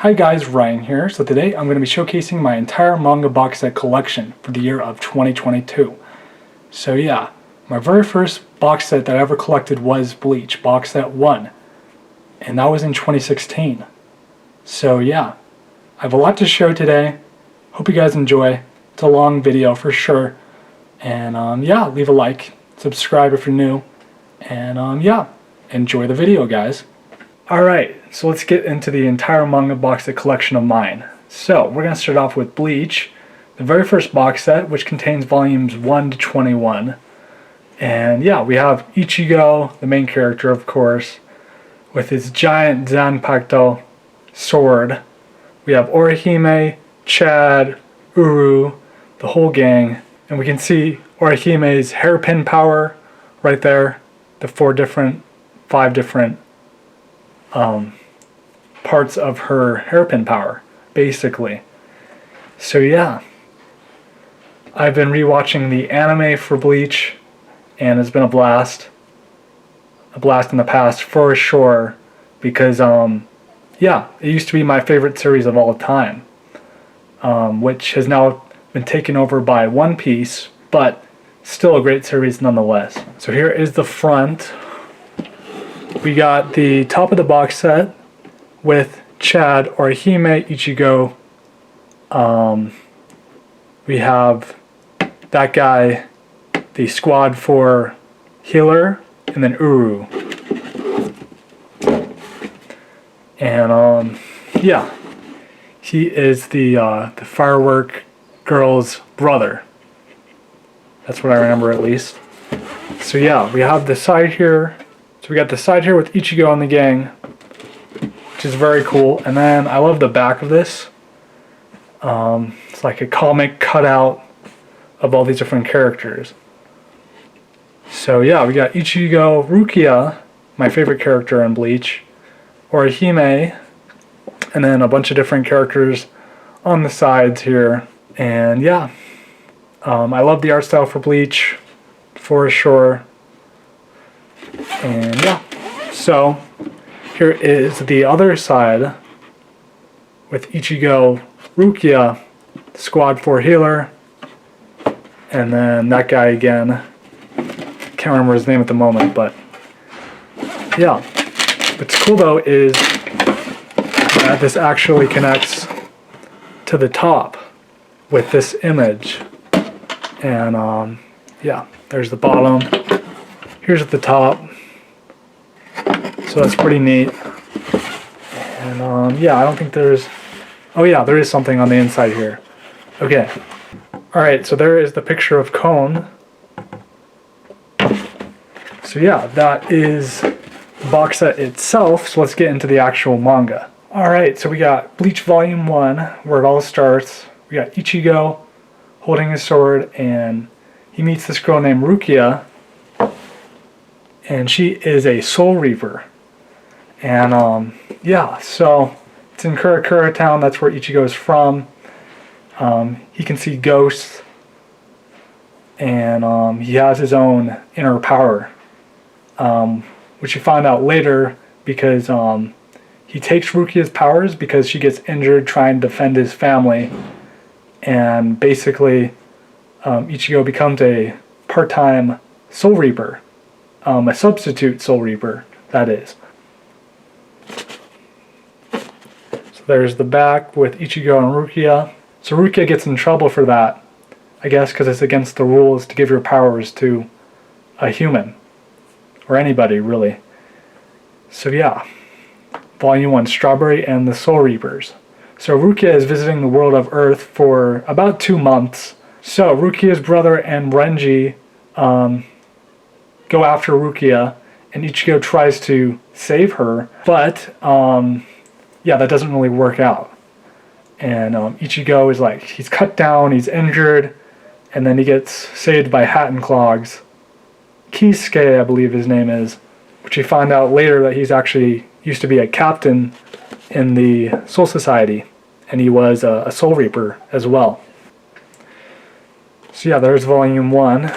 Hi guys, Ryan here. So today I'm going to be showcasing my entire manga box set collection for the year of 2022. So yeah, my very first box set that I ever collected was Bleach, box set 1. And that was in 2016. So yeah, I have a lot to show today. Hope you guys enjoy. It's a long video for sure. And yeah, leave a like, subscribe if you're new. And yeah, enjoy the video guys. Alright, so let's get into the entire manga box set collection of mine. So, we're going to start off with Bleach, the very first box set, which contains volumes 1 to 21. And yeah, we have Ichigo, the main character of course, with his giant Zanpakuto sword. We have Orihime, Chad, Uru, the whole gang. And we can see Orihime's hairpin power right there, the 5 different parts of her hairpin power, basically. So yeah, I've been rewatching the anime for Bleach, and it's been a blast in the past for sure, because yeah, it used to be my favorite series of all time, which has now been taken over by One Piece, but still a great series nonetheless. So here is the front. We got the top of the box set with Chad, Orihime, Ichigo. We have that guy, the squad for Healer, and then Uru. And yeah, he is the firework girl's brother. That's what I remember at least. So yeah, we have the side here. So we got the side here with Ichigo and the gang, which is very cool. And then I love the back of this. It's like a comic cutout of all these different characters. So yeah, we got Ichigo, Rukia, my favorite character in Bleach, Orihime, and then a bunch of different characters on the sides here. And yeah, I love the art style for Bleach, for sure. And yeah, so here is the other side with Ichigo, Rukia, Squad 4 Healer, and then that guy again. Can't remember his name at the moment, but yeah. What's cool though is that this actually connects to the top with this image. And yeah, there's the bottom. Here's at the top. So that's pretty neat. And yeah, I don't think there's... Oh yeah, there is something on the inside here. Okay. Alright, so there is the picture of Cone. So yeah, that is the box set itself. So let's get into the actual manga. Alright, so we got Bleach Volume 1, where it all starts. We got Ichigo holding his sword, and he meets this girl named Rukia. And she is a Soul Reaper. And yeah, so it's in Kurakura Town. That's where Ichigo is from. He can see ghosts, and he has his own inner power, which you find out later because he takes Rukia's powers because she gets injured trying to defend his family, and basically Ichigo becomes a part-time Soul Reaper. A substitute Soul Reaper, that is. So there's the back with Ichigo and Rukia. So Rukia gets in trouble for that, I guess, because it's against the rules to give your powers to a human. Or anybody, really. So yeah. Volume 1, Strawberry and the Soul Reapers. So Rukia is visiting the world of Earth for about 2 months. So Rukia's brother and Renji go after Rukia, and Ichigo tries to save her, but yeah, that doesn't really work out. And Ichigo is like, he's cut down, he's injured, and then he gets saved by Hat and Clogs. Kisuke, I believe his name is, which we find out later that he's actually used to be a captain in the Soul Society, and he was a Soul Reaper as well. So yeah, there's Volume 1.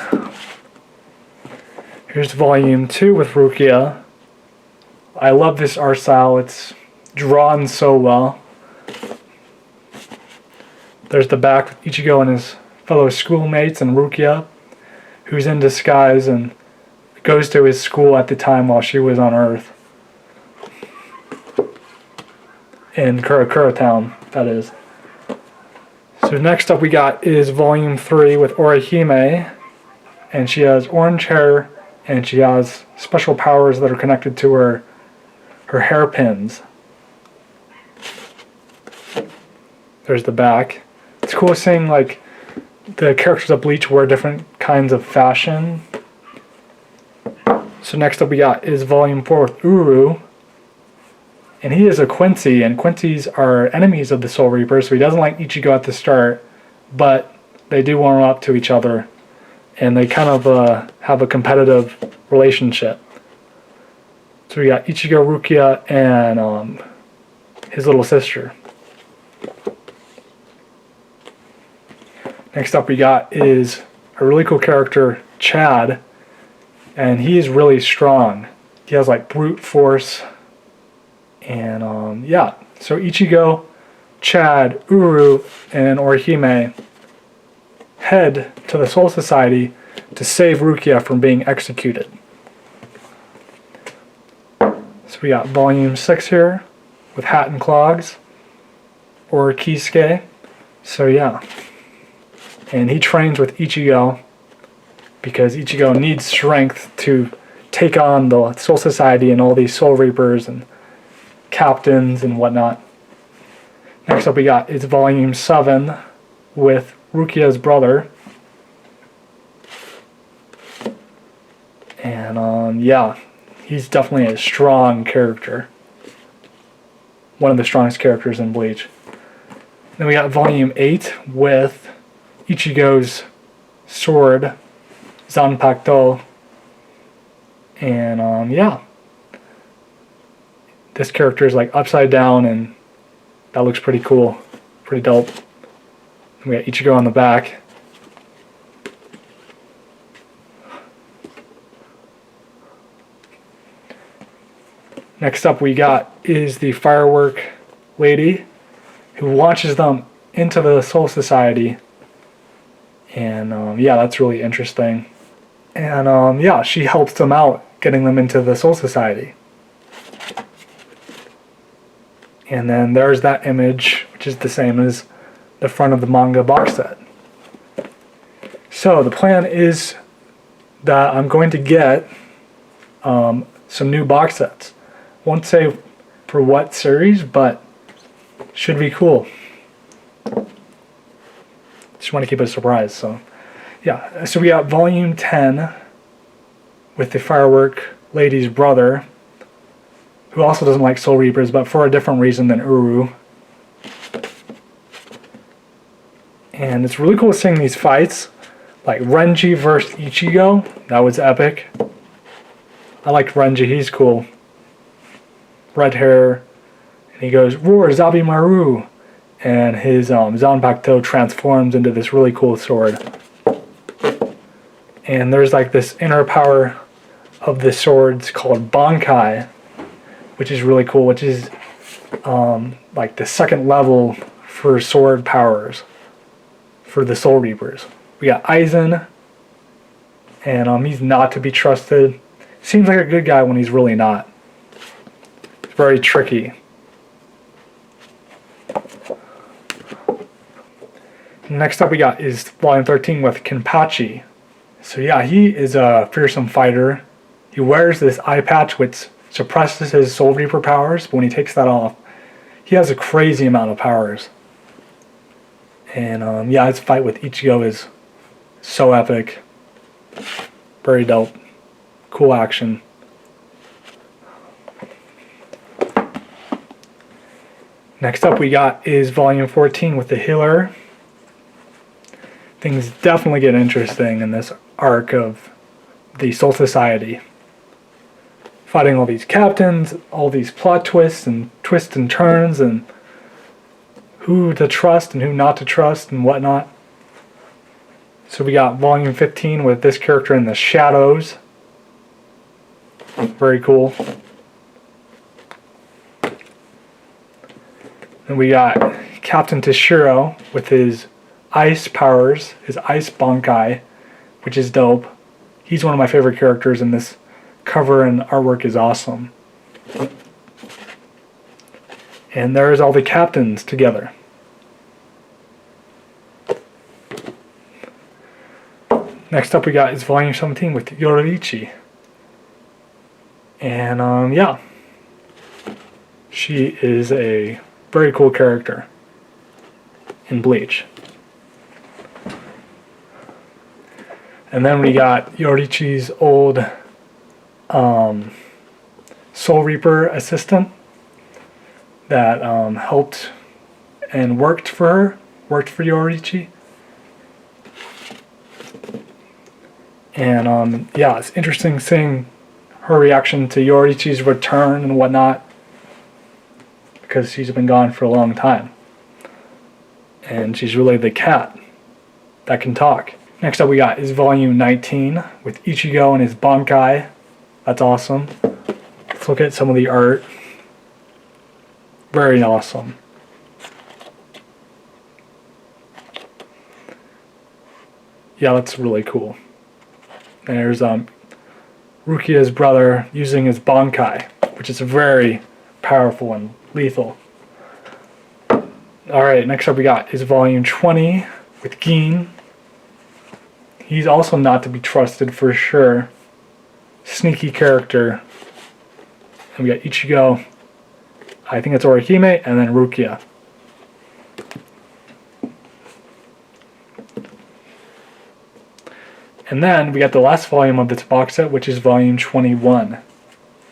Here's Volume 2 with Rukia. I love this art style. It's drawn so well. There's the back with Ichigo and his fellow schoolmates and Rukia, who's in disguise and goes to his school at the time while she was on Earth. In Kurakura Town, that is. So next up we got is Volume 3 with Orihime, and she has orange hair, and she has special powers that are connected to her hairpins. There's the back. It's cool seeing like the characters of Bleach wear different kinds of fashion. So next up we got is Volume 4 with Uru, and he is a Quincy, and Quincy's are enemies of the Soul Reaper, so he doesn't like Ichigo at the start, but they do warm up to each other, and they kind of have a competitive relationship. So we got Ichigo, Rukia, and his little sister. Next up we got is a really cool character, Chad, and he is really strong. He has like brute force, and yeah. So Ichigo, Chad, Uru, and Orihime head to the Soul Society to save Rukia from being executed. So we got Volume 6 here with Hat and Clogs, or Kisuke. So yeah. And he trains with Ichigo because Ichigo needs strength to take on the Soul Society and all these Soul Reapers and captains and whatnot. Next up we got is Volume 7 with Rukia's brother. And yeah, he's definitely a strong character. One of the strongest characters in Bleach. Then we got Volume 8 with Ichigo's sword, Zanpakuto. And yeah. This character is like upside down, and that looks pretty cool. Pretty dope. We got Ichigo on the back. Next up we got is the firework lady who launches them into the Soul Society. And yeah, that's really interesting. And yeah, she helps them out getting them into the Soul Society. And then there's that image, which is the same as the front of the manga box set. So the plan is that I'm going to get some new box sets. Won't say for what series, but should be cool. Just want to keep it a surprise. So yeah, so we got Volume 10 with the firework lady's brother, who also doesn't like Soul Reapers, but for a different reason than Uru. And it's really cool seeing these fights, like Renji versus Ichigo. That was epic. I liked Renji, he's cool. Red hair, and he goes, "Roar, Zabimaru!" And his Zanpakuto transforms into this really cool sword. And there's like this inner power of the swords called Bankai, which is really cool, which is like the second level for sword powers for the Soul Reapers. We got Aizen, and he's not to be trusted. Seems like a good guy when he's really not. It's very tricky. Next up we got is Volume 13 with Kenpachi. So yeah, he is a fearsome fighter. He wears this eye patch which suppresses his Soul Reaper powers, but when he takes that off, he has a crazy amount of powers. And yeah, his fight with Ichigo is so epic. Very dope. Cool action. Next up we got is Volume 14 with the Healer. Things definitely get interesting in this arc of the Soul Society. Fighting all these captains, all these plot twists and turns, and who to trust and who not to trust and whatnot. So we got Volume 15 with this character in the shadows. Very cool. And we got Captain Toshiro with his ice powers, his ice Bankai, which is dope. He's one of my favorite characters, and this cover and artwork is awesome. And there's all the captains together. Next up we got is Volume 17 with Yoririchi. And yeah, she is a very cool character in Bleach. And then we got Yoririchi's old Soul Reaper assistant that helped and worked for Yoririchi. And yeah, it's interesting seeing her reaction to Yoririchi's return and whatnot, because she's been gone for a long time. And she's really the cat that can talk. Next up we got is Volume 19 with Ichigo and his Bankai. That's awesome. Let's look at some of the art. Very awesome. Yeah, that's really cool. And there's Rukia's brother using his Bankai, which is very powerful and lethal. Alright, next up we got is Volume 20 with Gin. He's also not to be trusted for sure. Sneaky character. And we got Ichigo, I think it's Orihime, and then Rukia. And then we got the last volume of this box set, which is Volume 21.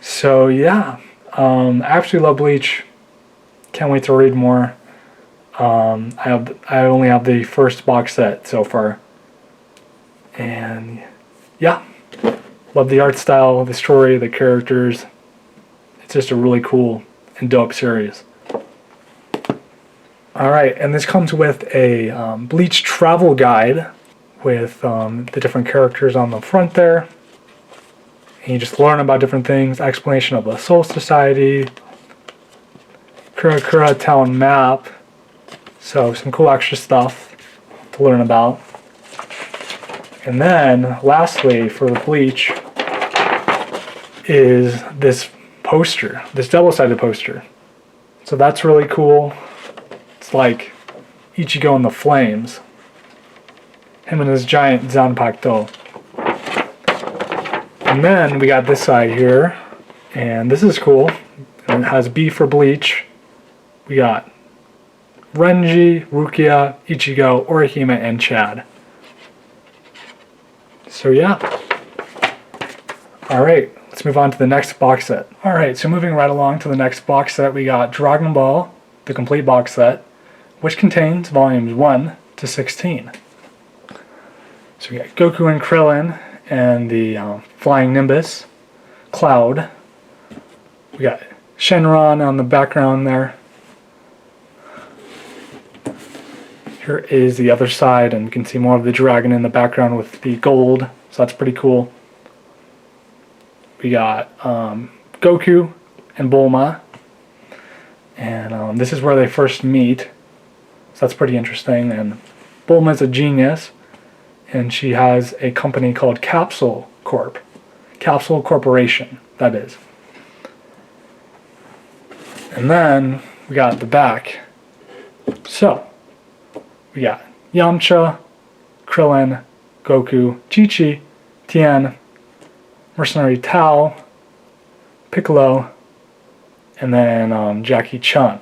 So yeah, I absolutely love Bleach. Can't wait to read more. I only have the first box set so far. And yeah, love the art style, the story, the characters. It's just a really cool and dope series. Alright, and this comes with a Bleach travel guide with the different characters on the front there. And you just learn about different things, explanation of the Soul Society, Kurakura Town map, so some cool extra stuff to learn about. And then, lastly, for the Bleach, is this poster, this double-sided poster. So that's really cool. It's like Ichigo in the flames. Him and his giant Zanpakuto. And then we got this side here, and this is cool. And it has B for Bleach. We got Renji, Rukia, Ichigo, Orihime, and Chad. So yeah. Alright, let's move on to the next box set. Alright, so moving right along to the next box set, we got Dragon Ball, the complete box set, which contains volumes 1 to 16. So we got Goku and Krillin and the Flying Nimbus, Cloud. We got Shenron on the background there. Here is the other side, and you can see more of the dragon in the background with the gold, so that's pretty cool. We got Goku and Bulma, and this is where they first meet, so that's pretty interesting. And Bulma's a genius, and she has a company called Capsule Corp. Capsule Corporation, that is. And then we got the back. So, we got Yamcha, Krillin, Goku, Chi-Chi, Tien, Mercenary Tao, Piccolo, and then Jackie Chun.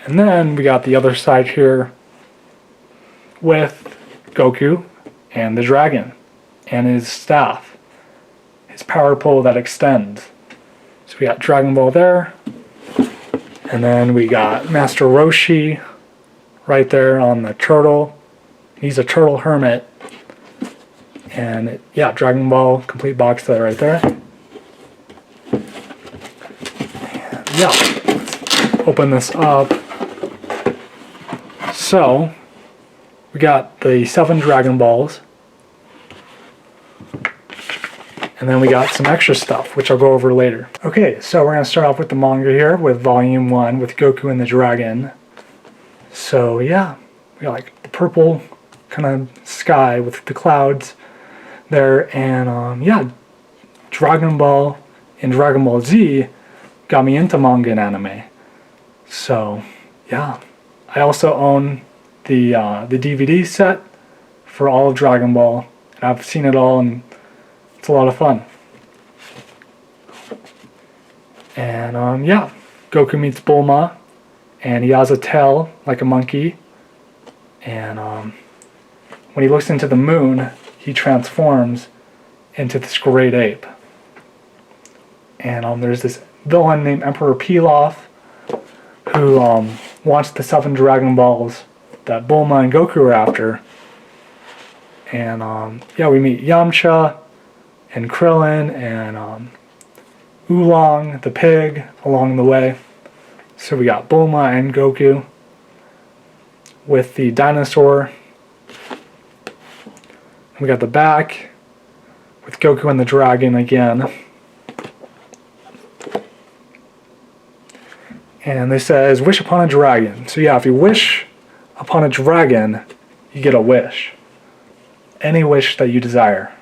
And then we got the other side here with Goku and the dragon and his staff, his power pole that extends. So we got Dragon Ball there, and then we got Master Roshi right there on the turtle. He's a turtle hermit. And yeah, Dragon Ball complete box set right there. And yeah, let's open this up. So we got the 7 Dragon Balls. And then we got some extra stuff, which I'll go over later. Okay, so we're going to start off with the manga here, with Volume 1, with Goku and the Dragon. So yeah, we got like the purple kind of sky with the clouds there, and yeah, Dragon Ball and Dragon Ball Z got me into manga and anime. So yeah, I also own the DVD set for all of Dragon Ball, and I've seen it all, and it's a lot of fun. And yeah, Goku meets Bulma, and he has a tail like a monkey, and when he looks into the moon, he transforms into this great ape. And there's this villain named Emperor Pilaf who wants the 7 Dragon Balls that Bulma and Goku are after. And yeah, we meet Yamcha and Krillin and Oolong the pig along the way. So we got Bulma and Goku with the dinosaur. We got the back with Goku and the dragon again. And this says, wish upon a dragon. So yeah, if you wish upon a dragon, you get a wish. Any wish that you desire.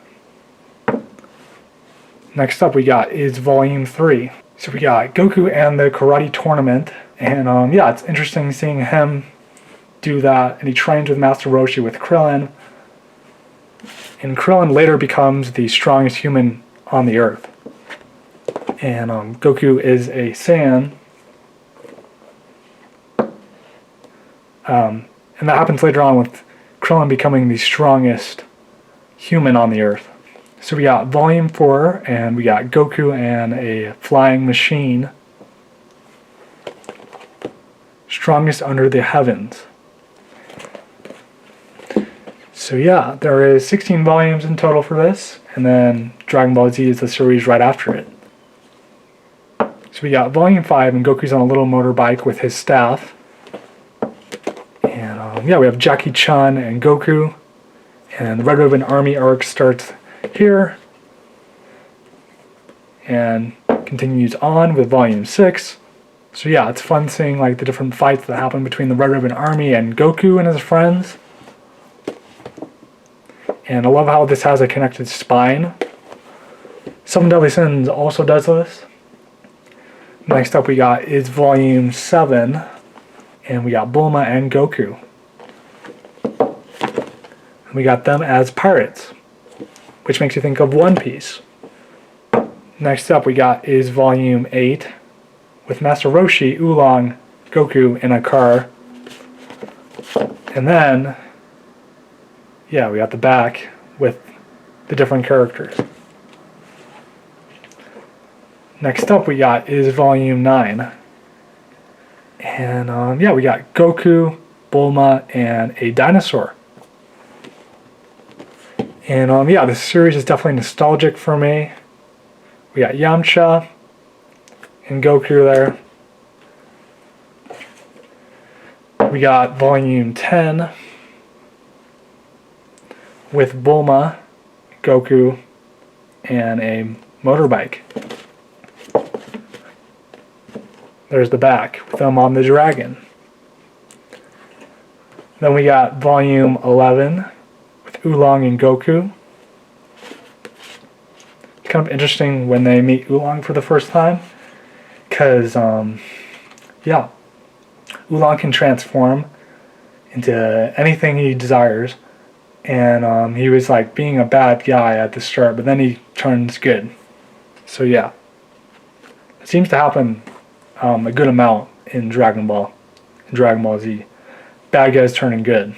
Next up we got is Volume 3. So we got Goku and the karate tournament. And yeah, it's interesting seeing him do that. And he trains with Master Roshi with Krillin. And Krillin later becomes the strongest human on the earth. And Goku is a Saiyan. And that happens later on with Krillin becoming the strongest human on the earth. So we got Volume 4, and we got Goku and a flying machine. Strongest under the heavens. So yeah, there is 16 volumes in total for this, and then Dragon Ball Z is the series right after it. So we got Volume 5, and Goku's on a little motorbike with his staff. And yeah, we have Jackie Chan and Goku, and the Red Ribbon Army arc starts here and continues on with Volume 6. So yeah, it's fun seeing like the different fights that happen between the Red Ribbon Army and Goku and his friends. And I love how this has a connected spine. Seven Deadly Sins also does this. Next up we got is Volume 7, and we got Bulma and Goku. And we got them as pirates, which makes you think of One Piece. Next up we got is Volume 8, with Master Roshi, Oolong, Goku in a car. And then, yeah, we got the back with the different characters. Next up we got is Volume 9. And yeah, we got Goku, Bulma, and a dinosaur. And yeah, this series is definitely nostalgic for me. We got Yamcha and Goku there. We got Volume 10 with Bulma, Goku, and a motorbike. There's the back with them on the dragon. Then we got Volume 11 with Oolong and Goku. It's kind of interesting when they meet Oolong for the first time, because yeah, Oolong can transform into anything he desires, and he was like being a bad guy at the start, but then he turns good. So yeah, it seems to happen a good amount in Dragon Ball and Dragon Ball Z. Bad guys turning good.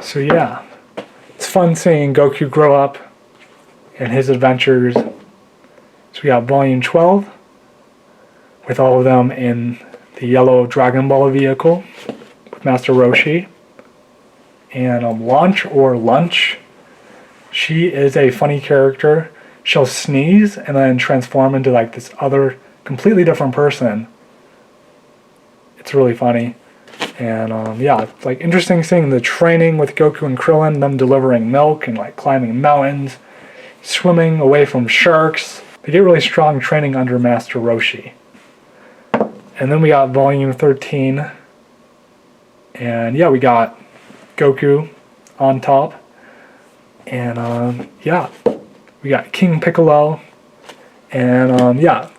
So yeah, it's fun seeing Goku grow up and his adventures. So we got Volume 12 with all of them in the yellow Dragon Ball vehicle with Master Roshi. And Launch or Lunch, she is a funny character. She'll sneeze and then transform into like this other completely different person. It's really funny. And yeah, it's like interesting seeing the training with Goku and Krillin, them delivering milk and like climbing mountains, swimming away from sharks. They get really strong training under Master Roshi. And then we got volume 13. And yeah, we got Goku on top. And yeah, we got King Piccolo. And yeah,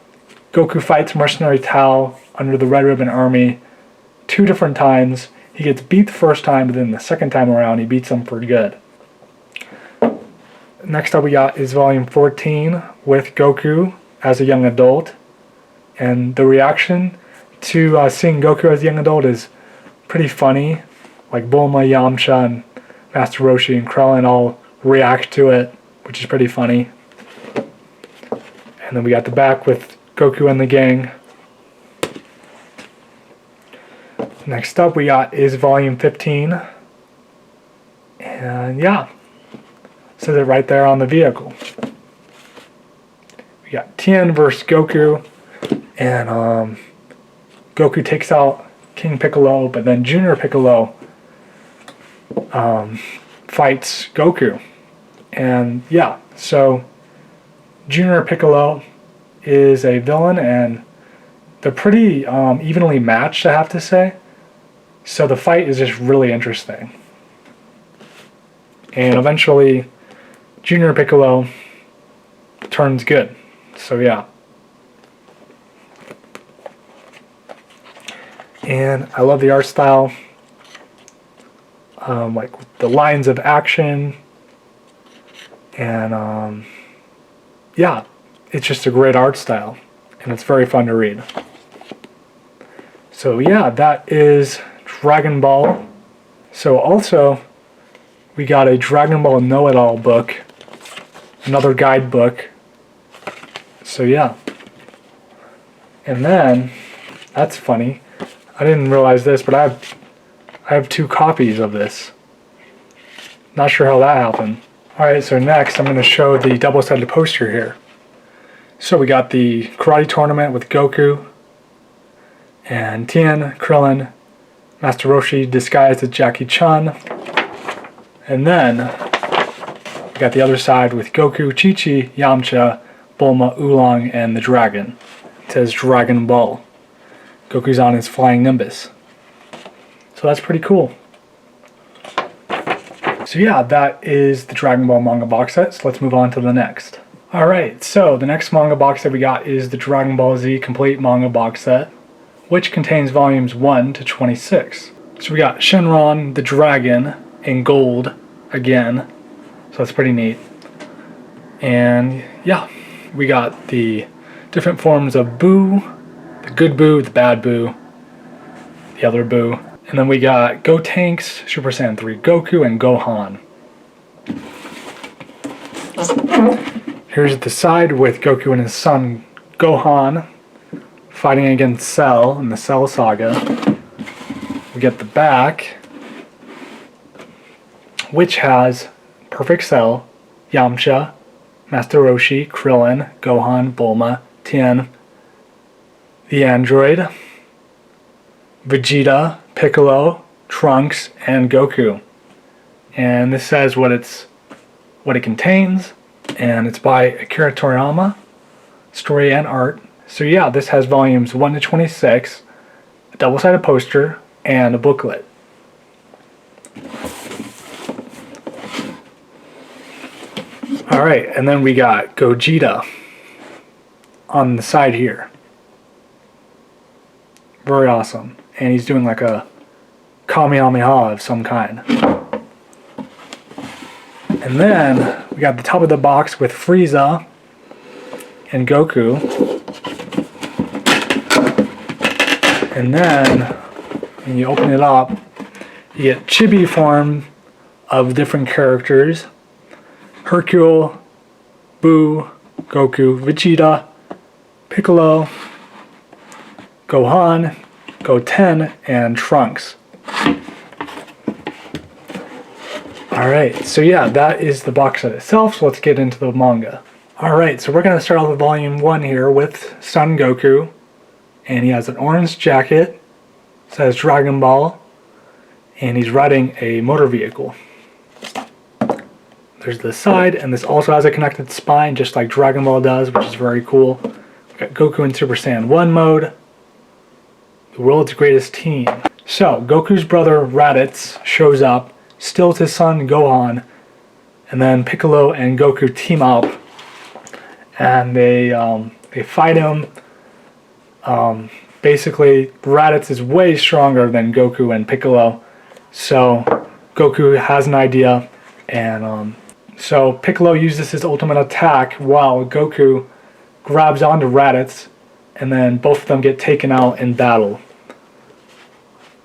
Goku fights Mercenary Tao under the Red Ribbon Army 2 different times. He gets beat the first time, but then the second time around he beats him for good. Next up we got is volume 14 with Goku as a young adult. And the reaction to seeing Goku as a young adult is pretty funny. Like Bulma, Yamcha, and Master Roshi and Krillin all react to it, which is pretty funny. And then we got the back with Goku and the gang. Next up we got is volume 15. And yeah, says it right there on the vehicle. We got Tien versus Goku. And Goku takes out King Piccolo, but then Junior Piccolo fights Goku. And yeah, so Junior Piccolo is a villain, and they're pretty evenly matched, I have to say. So the fight is just really interesting. And eventually, Junior Piccolo turns good. So yeah. And I love the art style. Like the lines of action. And yeah, it's just a great art style. And it's very fun to read. So yeah, that is Dragon Ball. So also, we got a Dragon Ball Know-It-All book. Another guidebook. So yeah. And then, that's funny. I didn't realize this, but I have 2 copies of this. Not sure how that happened. Alright, so next I'm going to show the double-sided poster here. So we got the karate tournament with Goku and Tien, Krillin, Master Roshi disguised as Jackie Chun. And then we got the other side with Goku, Chi-Chi, Yamcha, Bulma, Oolong, and the dragon. It says Dragon Ball. Goku's on his flying Nimbus. So that's pretty cool. So yeah, that is the Dragon Ball manga box set. So let's move on to the next. Alright, so the next manga box set we got is the Dragon Ball Z Complete Manga Box Set, which contains volumes 1 to 26. So we got Shenron the Dragon in gold again. So that's pretty neat. And yeah, we got the different forms of Boo, the good Boo, the bad Boo, the other Boo. And then we got Gotenks, Super Saiyan 3 Goku, and Gohan. Here's the side with Goku and his son Gohan fighting against Cell in the Cell Saga. We get the back, which has Perfect Cell, Yamcha, Master Roshi, Krillin, Gohan, Bulma, Tien, the android, Vegeta, Piccolo, Trunks, and Goku. And this says what it contains, and it's by Akira Toriyama, story and art. So yeah, this has volumes 1 to 26, a double-sided poster, and a booklet. Alright, and then we got Gogeta on the side here. Very awesome. And he's doing like a Kamehameha of some kind. And then we got the top of the box with Frieza and Goku. And then when you open it up, you get chibi form of different characters. Hercule, Boo, Goku, Vegeta, Piccolo, Gohan, Goten, and Trunks. Alright, so yeah, that is the box set itself, so let's get into the manga. Alright, so we're going to start off with volume 1 here with Son Goku. And he has an orange jacket, says Dragon Ball, and he's riding a motor vehicle. there's the side, and this also has a connected spine, just like Dragon Ball does, which is very cool. We got Goku in Super Saiyan 1 mode. The world's greatest team. So, Goku's brother Raditz shows up, steals his son Gohan, and then Piccolo and Goku team up, and they fight him. Basically, Raditz is way stronger than Goku and Piccolo, so Goku has an idea, and so Piccolo uses his ultimate attack while Goku grabs onto Raditz, and then both of them get taken out in battle.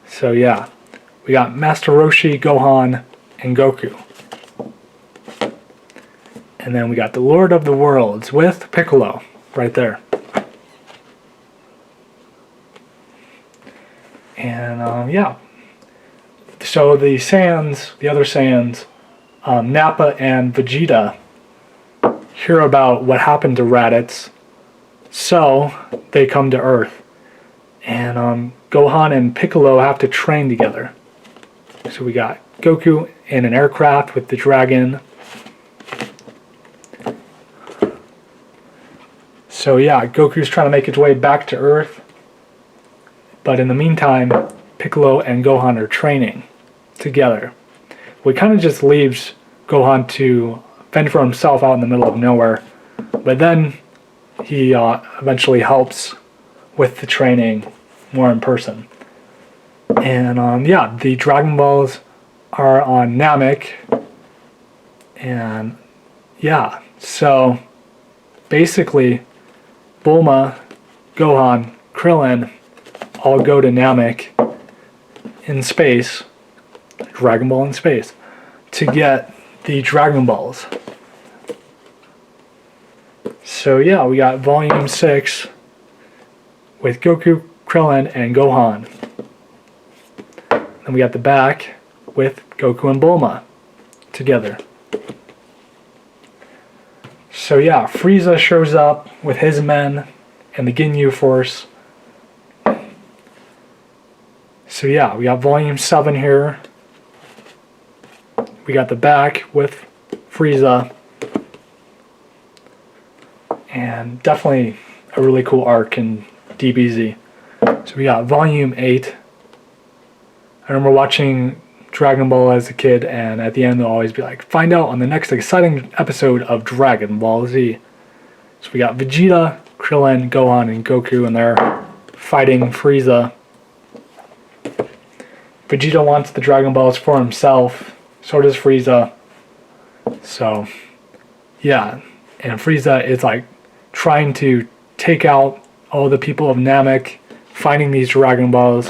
So yeah, we got Master Roshi, Gohan, and Goku. And then we got the Lord of the Worlds with Piccolo right there. And yeah, so the Saiyans, the other Saiyans, Nappa and Vegeta, hear about what happened to Raditz, so they come to Earth. And Gohan and Piccolo have to train together. So we got Goku in an aircraft with the dragon. So yeah, Goku's trying to make his way back to Earth. But in the meantime, Piccolo and Gohan are training together. What kind of just leaves Gohan to fend for himself out in the middle of nowhere. But then he eventually helps with the training more in person. And yeah, the Dragon Balls are on Namek. And yeah, so basically Bulma, Gohan, Krillin all go to Namek in space, Dragon Ball in space, to get the Dragon Balls. So yeah, we got Volume 6 with Goku, Krillin, and Gohan. Then we got the back with Goku and Bulma together. So yeah, Frieza shows up with his men and the Ginyu Force. So yeah, we got Volume 7 here. We got the back with Frieza. And definitely a really cool arc in DBZ. So we got Volume 8. I remember watching Dragon Ball as a kid, and at the end they'll always be like, find out on the next exciting episode of Dragon Ball Z. So we got Vegeta, Krillin, Gohan, and Goku, and they're fighting Frieza. Vegeta wants the Dragon Balls for himself, so does Frieza. So, yeah, and Frieza is like trying to take out all the people of Namek, finding these Dragon Balls,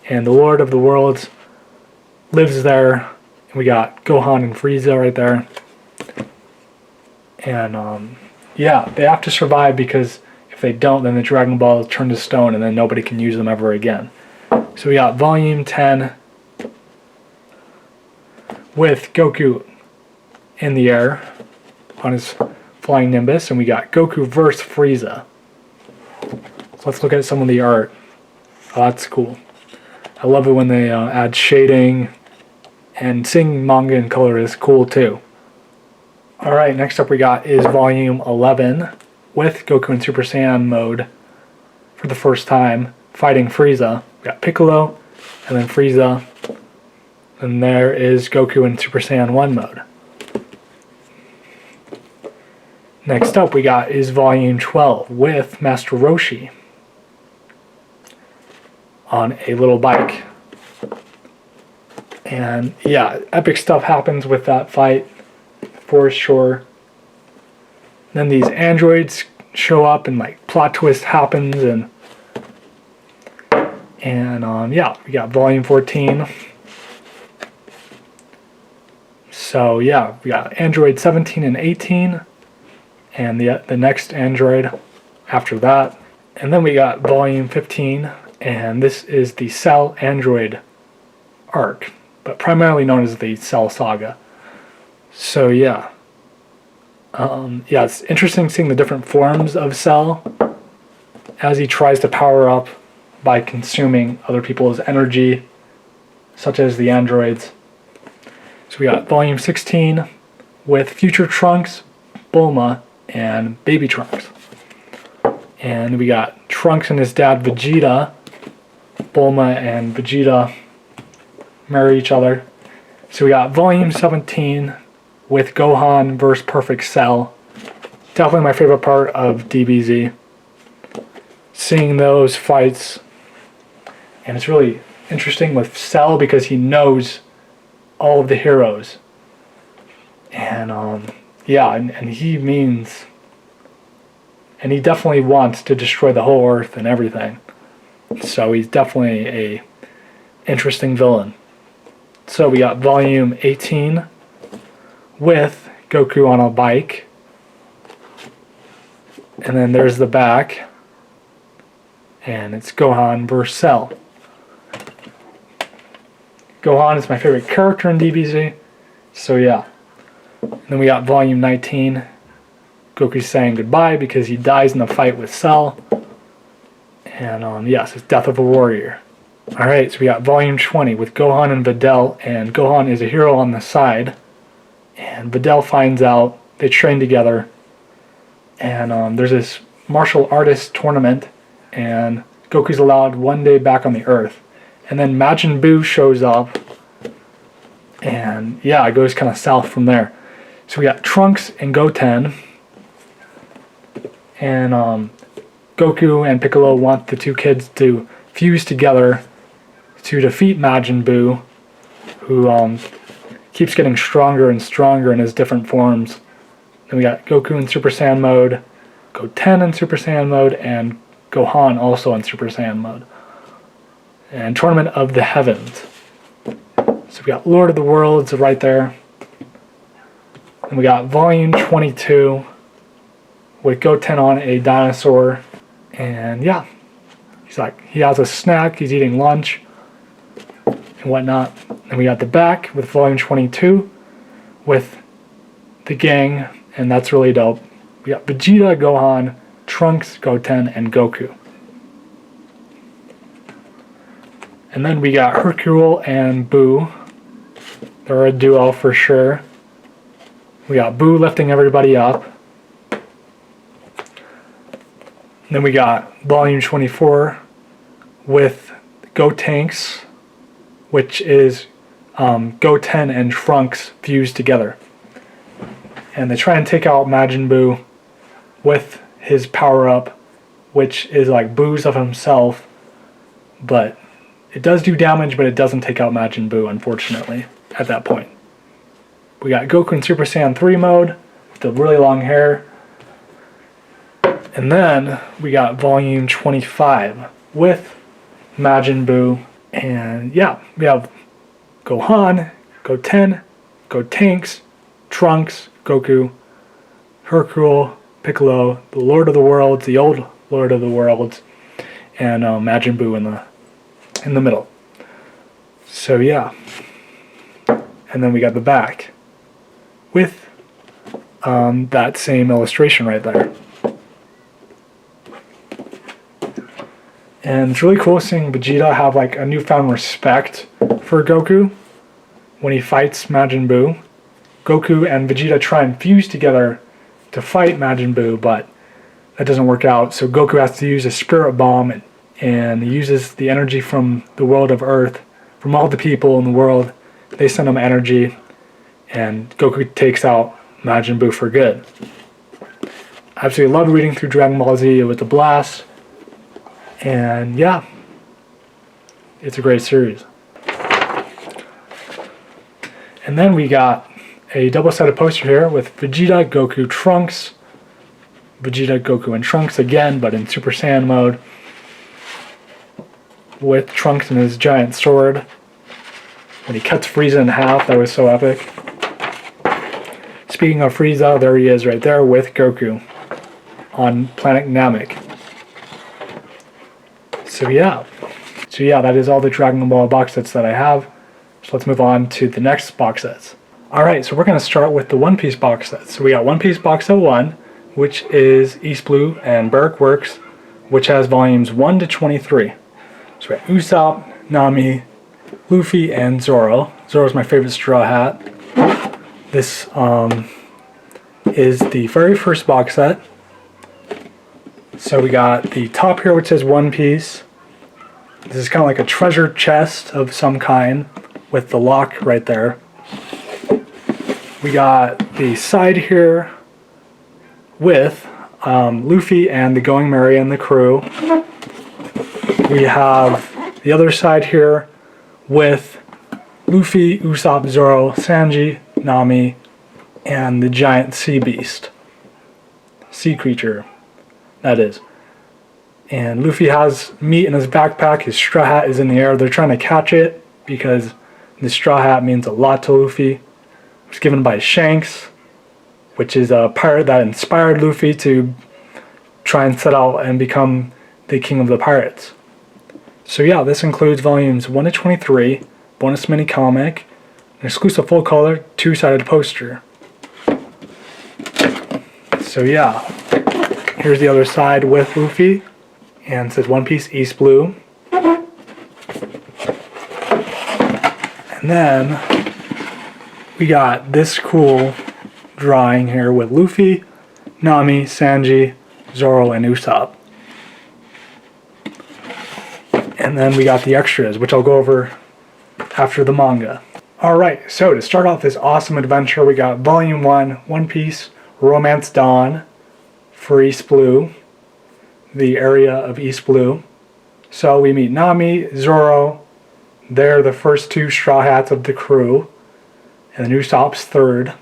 and the Lord of the Worlds lives there. And we got Gohan and Frieza right there. And yeah, they have to survive, because if they don't, then the Dragon Balls turn to stone and then nobody can use them ever again. So we got Volume 10 with Goku in the air on his flying Nimbus, and we got Goku vs. Frieza. So let's look at some of the art. Oh, that's cool. I love it when they add shading, and seeing manga in color is cool too. Alright, next up we got is Volume 11 with Goku in Super Saiyan mode for the first time, fighting Frieza. We got Piccolo, and then Frieza, and there is Goku in Super Saiyan 1 mode. Next up we got is Volume 12 with Master Roshi on a little bike. And yeah, epic stuff happens with that fight, for sure. Then these androids show up and like plot twist happens, and yeah, we got Volume 14. So yeah, we got Android 17 and 18, and the next android after that. And then we got Volume 15, and this is the Cell Android arc, but primarily known as the Cell Saga. So yeah, yeah, it's interesting seeing the different forms of Cell as he tries to power up by consuming other people's energy, such as the androids. So we got Volume 16 with future Trunks, Bulma, and baby Trunks. And we got Trunks and his dad Vegeta. Bulma and Vegeta marry each other. So we got volume 17 with Gohan vs. Perfect Cell. Definitely my favorite part of DBZ. Seeing those fights. And it's really interesting with Cell because he knows all of the heroes. And yeah, and he means, and he definitely wants to destroy the whole Earth and everything. So he's definitely a interesting villain. So we got volume 18 with Goku on a bike. And then there's the back. And it's Gohan vs. Cell. Gohan is my favorite character in DBZ. So yeah. And then we got volume 19. Goku's saying goodbye because he dies in the fight with Cell. And yes, it's Death of a Warrior. Alright, so we got volume 20 with Gohan and Videl. And Gohan is a hero on the side. And Videl finds out. They train together. And there's this martial artist tournament. And Goku's allowed one day back on the Earth. And then Majin Buu shows up. And yeah, it goes kind of south from there. So we got Trunks and Goten. And Goku and Piccolo want the two kids to fuse together to defeat Majin Buu, who keeps getting stronger and stronger in his different forms. Then we got Goku in Super Saiyan mode, Goten in Super Saiyan mode, and Gohan also in Super Saiyan mode. And Tournament of the Heavens. So we got Lord of the Worlds right there. And we got volume 22 with Goten on a dinosaur. And yeah, he's like, he has a snack, he's eating lunch and whatnot. And we got the back with volume 22 with the gang, and that's really dope. We got Vegeta, Gohan, Trunks, Goten, and Goku. And then we got Hercule and Buu. They're a duo for sure. We got Buu lifting everybody up. Then we got volume 24 with Gotenks, which is Goten and Trunks fused together. And they try and take out Majin Buu with his power-up, which is like Buu's of himself, but it does do damage, but it doesn't take out Majin Buu, unfortunately, at that point. We got Goku in Super Saiyan 3 mode, with the really long hair. And then we got volume 25 with Majin Buu. And yeah, we have Gohan, Goten, Gotenks, Trunks, Goku, Hercule, Piccolo, the Lord of the Worlds, the old Lord of the Worlds, and Majin Buu in the middle. So yeah. And then we got the back with that same illustration right there. And it's really cool seeing Vegeta have like a newfound respect for Goku when he fights Majin Buu. Goku and Vegeta try and fuse together to fight Majin Buu, but that doesn't work out. So Goku has to use a spirit bomb, and he uses the energy from the world of Earth, from all the people in the world. They send him energy, and Goku takes out Majin Buu for good. I absolutely loved reading through Dragon Ball Z. It was a blast. And yeah, it's a great series. And then we got a double-sided poster here with Vegeta, Goku, Trunks. Vegeta, Goku, and Trunks again, but in Super Saiyan mode. With Trunks and his giant sword. When he cuts Frieza in half, that was so epic. Speaking of Frieza, there he is right there with Goku on planet Namek. So yeah, that is all the Dragon Ball box sets that I have. So let's move on to the next box sets. Alright, so we're going to start with the One Piece box set. So we got One Piece box set 1, which is East Blue and Barrack Works, which has volumes 1 to 23. So we got Usopp, Nami, Luffy, and Zoro. Zoro's my favorite straw hat. This is the very first box set. So we got the top here, which says One Piece. This is kind of like a treasure chest of some kind with the lock right there. We got the side here with Luffy and the Going Merry and the crew. We have the other side here with Luffy, Usopp, Zoro, Sanji, Nami, and the giant sea beast. Sea creature, that is. And Luffy has meat in his backpack, his straw hat is in the air. They're trying to catch it because the straw hat means a lot to Luffy. It was given by Shanks, which is a pirate that inspired Luffy to try and set out and become the king of the pirates. So yeah, this includes volumes 1 to 23, bonus mini comic, an exclusive full color, two-sided poster. So yeah, here's the other side with Luffy, and it says One Piece East Blue. And then we got this cool drawing here with Luffy, Nami, Sanji, Zoro, and Usopp. And then we got the extras, which I'll go over after the manga. Alright, so to start off this awesome adventure, we got Volume 1, One Piece Romance Dawn for East Blue, the area of East Blue. So we meet Nami, Zoro, they're the first two Straw Hats of the crew, and then Usopp's third.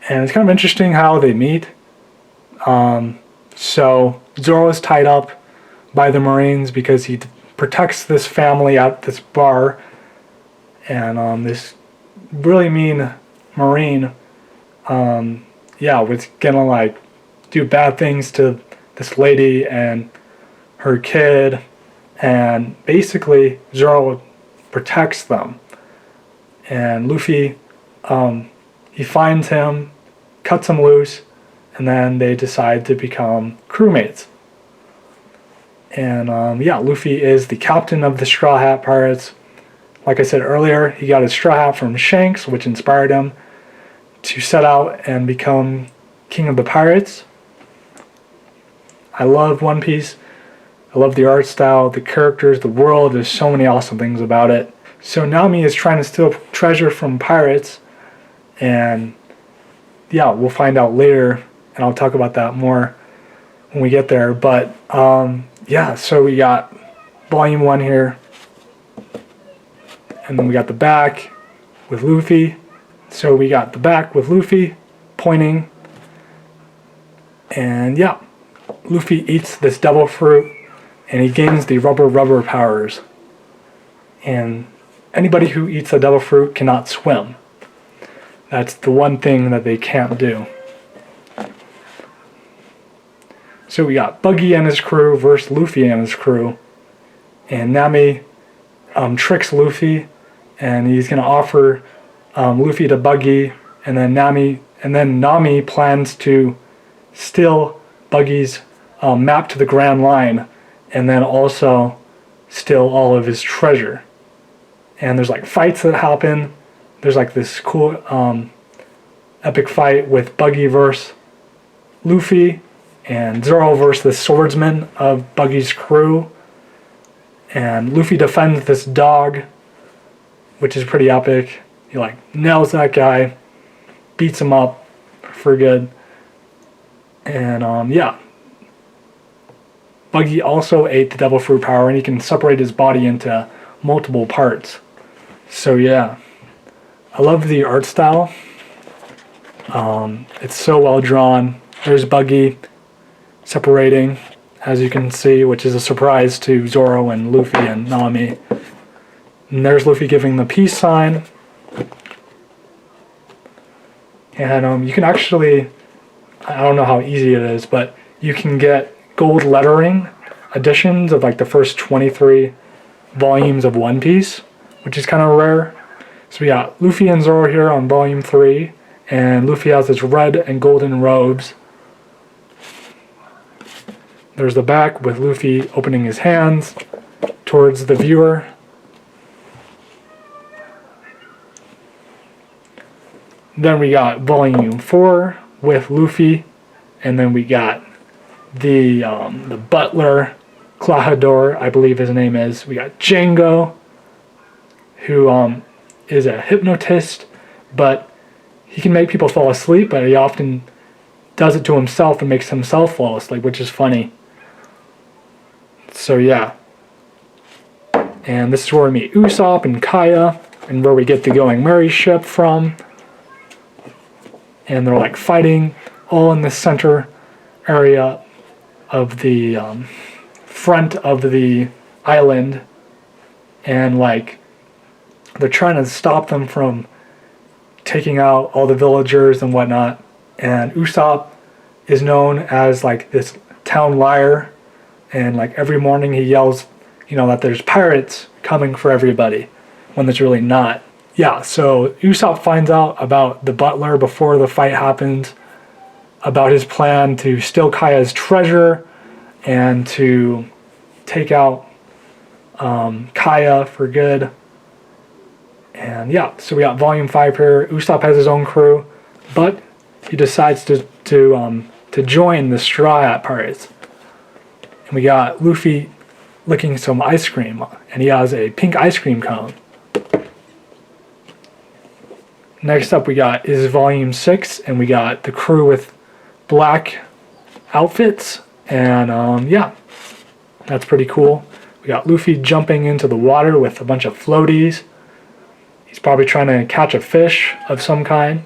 And it's kind of interesting how they meet. So Zoro is tied up by the Marines because he protects this family at this bar, and this really mean Marine was gonna like do bad things to this lady and her kid, and basically Zoro protects them, and Luffy he finds him, cuts him loose, and then they decide to become crewmates. And Luffy is the captain of the Straw Hat Pirates. Like I said earlier, he got his straw hat from Shanks, which inspired him to set out and become king of the pirates. I love One Piece. I love the art style, the characters, the world. There's so many awesome things about it. So Nami is trying to steal treasure from pirates, and yeah, we'll find out later, and I'll talk about that more when we get there. But so we got Volume 1 here, and then we got the back with Luffy. So we got the back with Luffy pointing, and yeah, Luffy eats this devil fruit, and he gains the rubber powers. And anybody who eats the devil fruit cannot swim. That's the one thing that they can't do. So we got Buggy and his crew versus Luffy and his crew. And Nami tricks Luffy, and he's going to offer Luffy to Buggy, and then Nami plans to steal Buggy's map to the Grand Line, and then also steal all of his treasure. And there's like fights that happen. There's like this cool epic fight with Buggy versus Luffy, and Zoro versus the swordsman of Buggy's crew. And Luffy defends this dog, which is pretty epic. He like nails that guy, beats him up for good. And Buggy also ate the devil fruit power, and he can separate his body into multiple parts. So yeah, I love the art style. It's so well drawn. There's Buggy separating, as you can see, which is a surprise to Zoro and Luffy and Nami. And there's Luffy giving the peace sign. And you can actually, I don't know how easy it is, but you can get gold lettering editions of like the first 23 volumes of One Piece, which is kind of rare. So we got Luffy and Zoro here on volume 3, and Luffy has his red and golden robes. There's the back with Luffy opening his hands towards the viewer. Then we got volume 4, with Luffy, and then we got the butler, Klahadore, I believe his name is. We got Django, who is a hypnotist, but he can make people fall asleep, but he often does it to himself and makes himself fall asleep, which is funny. So yeah. And this is where we meet Usopp and Kaya, and where we get the Going Merry ship from. And they're like fighting all in the center area of the front of the island, and like they're trying to stop them from taking out all the villagers and whatnot. And Usopp is known as like this town liar, and like every morning he yells, you know, that there's pirates coming for everybody, when there's really not. Yeah, so Usopp finds out about the butler before the fight happens, about his plan to steal Kaya's treasure and to take out Kaya for good. And yeah, so we got Volume 5 here. Usopp has his own crew, but he decides to join the Straw Hat Pirates. And we got Luffy licking some ice cream, and he has a pink ice cream cone. Next up we got is Volume 6, and we got the crew with black outfits, and yeah, that's pretty cool. We got Luffy jumping into the water with a bunch of floaties. He's probably trying to catch a fish of some kind.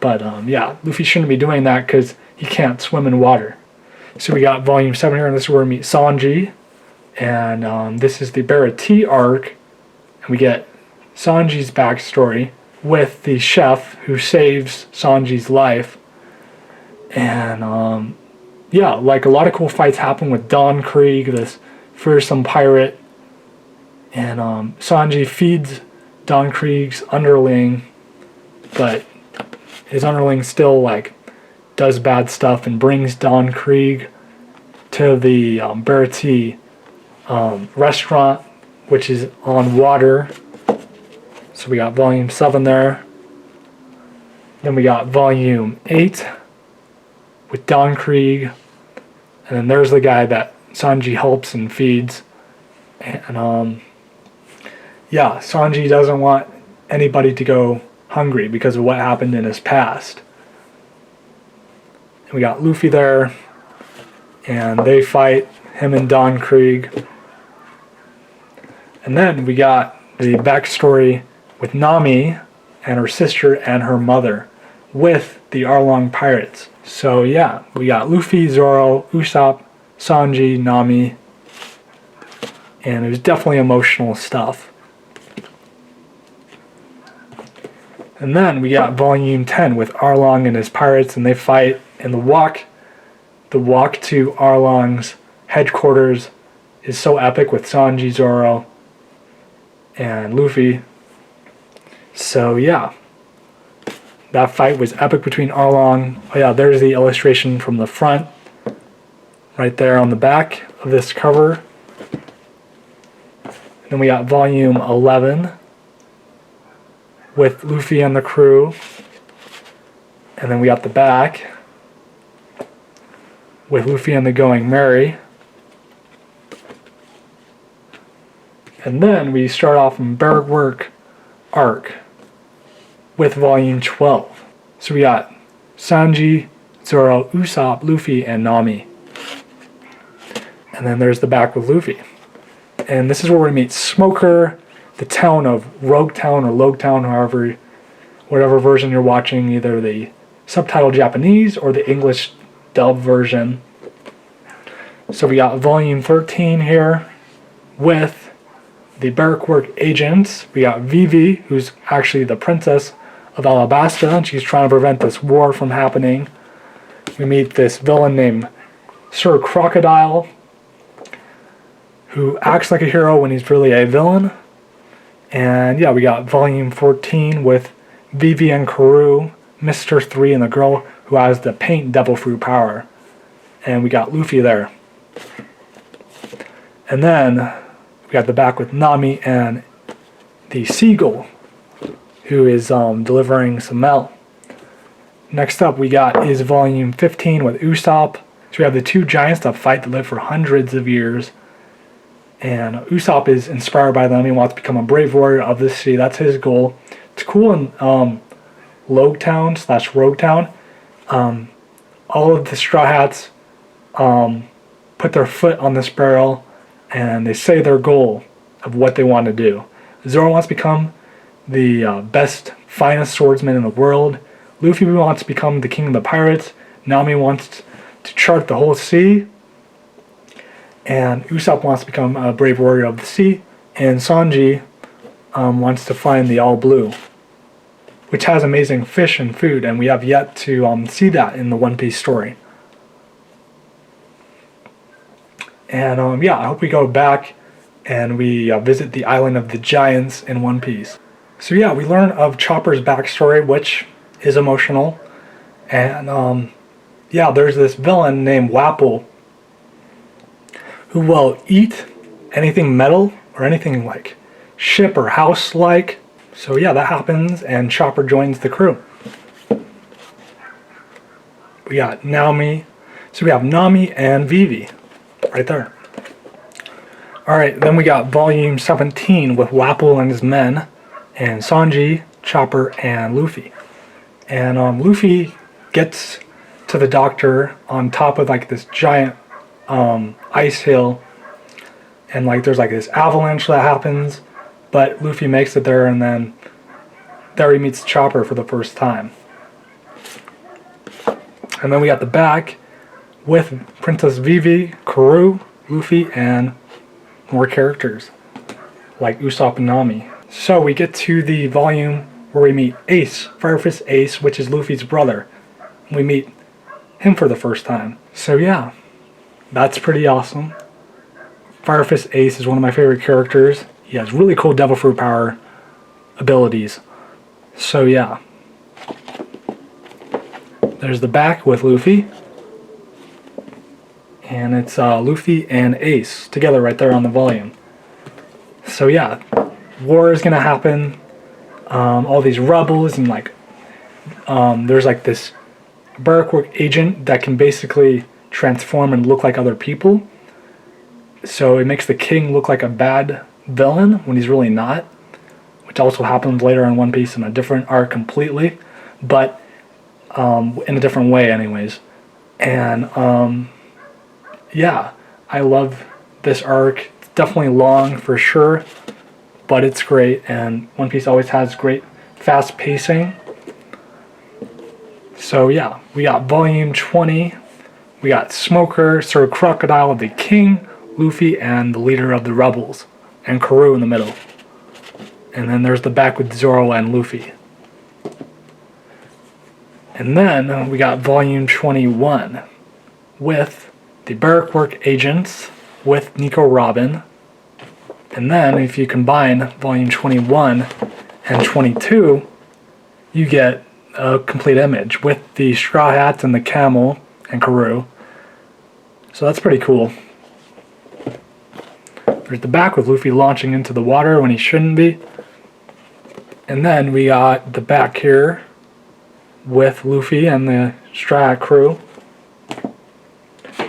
But yeah, Luffy shouldn't be doing that because he can't swim in water. So we got Volume 7 here, and this is where we meet Sanji. And this is the Baratie arc. And we get Sanji's backstory with the chef who saves Sanji's life. And yeah, like a lot of cool fights happen with Don Krieg, this fearsome pirate. And Sanji feeds Don Krieg's underling, but his underling still like does bad stuff and brings Don Krieg to the Baratie restaurant, which is on water. So we got Volume 7 there. Then we got Volume 8 with Don Krieg. And then there's the guy that Sanji helps and feeds. And yeah, Sanji doesn't want anybody to go hungry because of what happened in his past. And we got Luffy there, and they fight, him and Don Krieg. And then we got the backstory with Nami and her sister and her mother with the Arlong Pirates. So yeah, we got Luffy, Zoro, Usopp, Sanji, Nami, and it was definitely emotional stuff. And then we got Volume 10 with Arlong and his pirates, and they fight in the walk. The walk to Arlong's headquarters is so epic with Sanji, Zoro, and Luffy. So yeah, that fight was epic between Arlong. Oh yeah, there's the illustration from the front, right there on the back of this cover. And then we got Volume 11 with Luffy and the crew. And then we got the back with Luffy and the Going Merry. And then we start off in Bergwerk arc with Volume 12. So we got Sanji, Zoro, Usopp, Luffy, and Nami. And then there's the back with Luffy. And this is where we meet Smoker, the town of Rogue Town or Logue Town, however, whatever version you're watching, either the subtitled Japanese or the English dub version. So we got Volume 13 here with the Bergwerk agents. We got Vivi, who's actually the princess of Alabasta, and she's trying to prevent this war from happening. We meet this villain named Sir Crocodile, who acts like a hero when he's really a villain. And yeah, we got Volume 14 with Vivi and Karoo, Mr. 3, and the girl who has the paint devil fruit power. And we got Luffy there. And then we got the back with Nami and the seagull who is delivering some mail. Next up we got is volume 15 with Usopp. So we have the two giants that fight that live for hundreds of years. And Usopp is inspired by them. He wants to become a brave warrior of the sea. That's his goal. It's cool in Roguetown. All of the Straw Hats put their foot on this barrel and they say their goal of what they want to do. Zoro wants to become the best, finest swordsman in the world. Luffy wants to become the king of the pirates. Nami wants to chart the whole sea. And Usopp wants to become a brave warrior of the sea. And Sanji wants to find the All Blue, which has amazing fish and food, and we have yet to see that in the One Piece story. And yeah, I hope we go back and we visit the Island of the Giants in One Piece. So yeah, we learn of Chopper's backstory, which is emotional. And yeah, there's this villain named Wapple who will eat anything metal or anything like ship or house like. So yeah, that happens and Chopper joins the crew. We got Nami. So we have Nami and Vivi right there. Alright, then we got volume 17 with Wapple and his men, and Sanji, Chopper, and Luffy. And Luffy gets to the doctor on top of like this giant ice hill, and like there's like this avalanche that happens, but Luffy makes it there, and then there he meets Chopper for the first time. And then we got the back with Princess Vivi, Karoo, Luffy, and more characters like Usopp and Nami. So we get to the volume where we meet Ace, Fire Fist Ace, which is Luffy's brother. We meet him for the first time. So yeah, that's pretty awesome. Fire Fist Ace is one of my favorite characters. He has really cool Devil Fruit Power abilities. So yeah. There's the back with Luffy. And it's Luffy and Ace together right there on the volume. So yeah, war is gonna happen. All these rebels and like there's like this Barrackwork agent that can basically transform and look like other people. So it makes the king look like a bad villain when he's really not, which also happens later in One Piece in a different arc completely, but in a different way anyways. And yeah, I love this arc. It's definitely long for sure, but it's great, and One Piece always has great fast pacing. So yeah, we got volume 20. We got Smoker, Sir Crocodile, the King, Luffy, and the leader of the rebels, and Karoo in the middle. And then there's the back with Zoro and Luffy. And then we got volume 21 with the Barrackwork agents with Nico Robin. And then if you combine volume 21 and 22, you get a complete image with the Straw Hats and the Camel and Karoo. So that's pretty cool. There's the back with Luffy launching into the water when he shouldn't be. And then we got the back here with Luffy and the Straw Hat crew.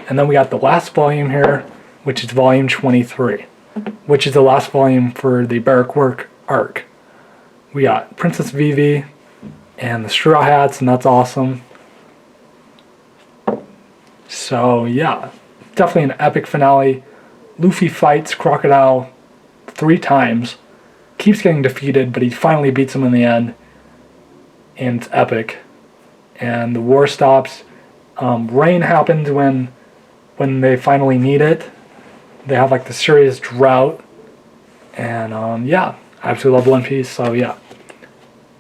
And then we got the last volume here, which is volume 23, which is the last volume for the Barrackwork arc. We got Princess Vivi and the Straw Hats, and that's awesome. So yeah, definitely an epic finale. Luffy fights Crocodile 3 times, keeps getting defeated, but he finally beats him in the end, and it's epic. And the war stops. Rain happens when they finally need it. They have like the serious drought, and yeah, I absolutely love One Piece. So yeah,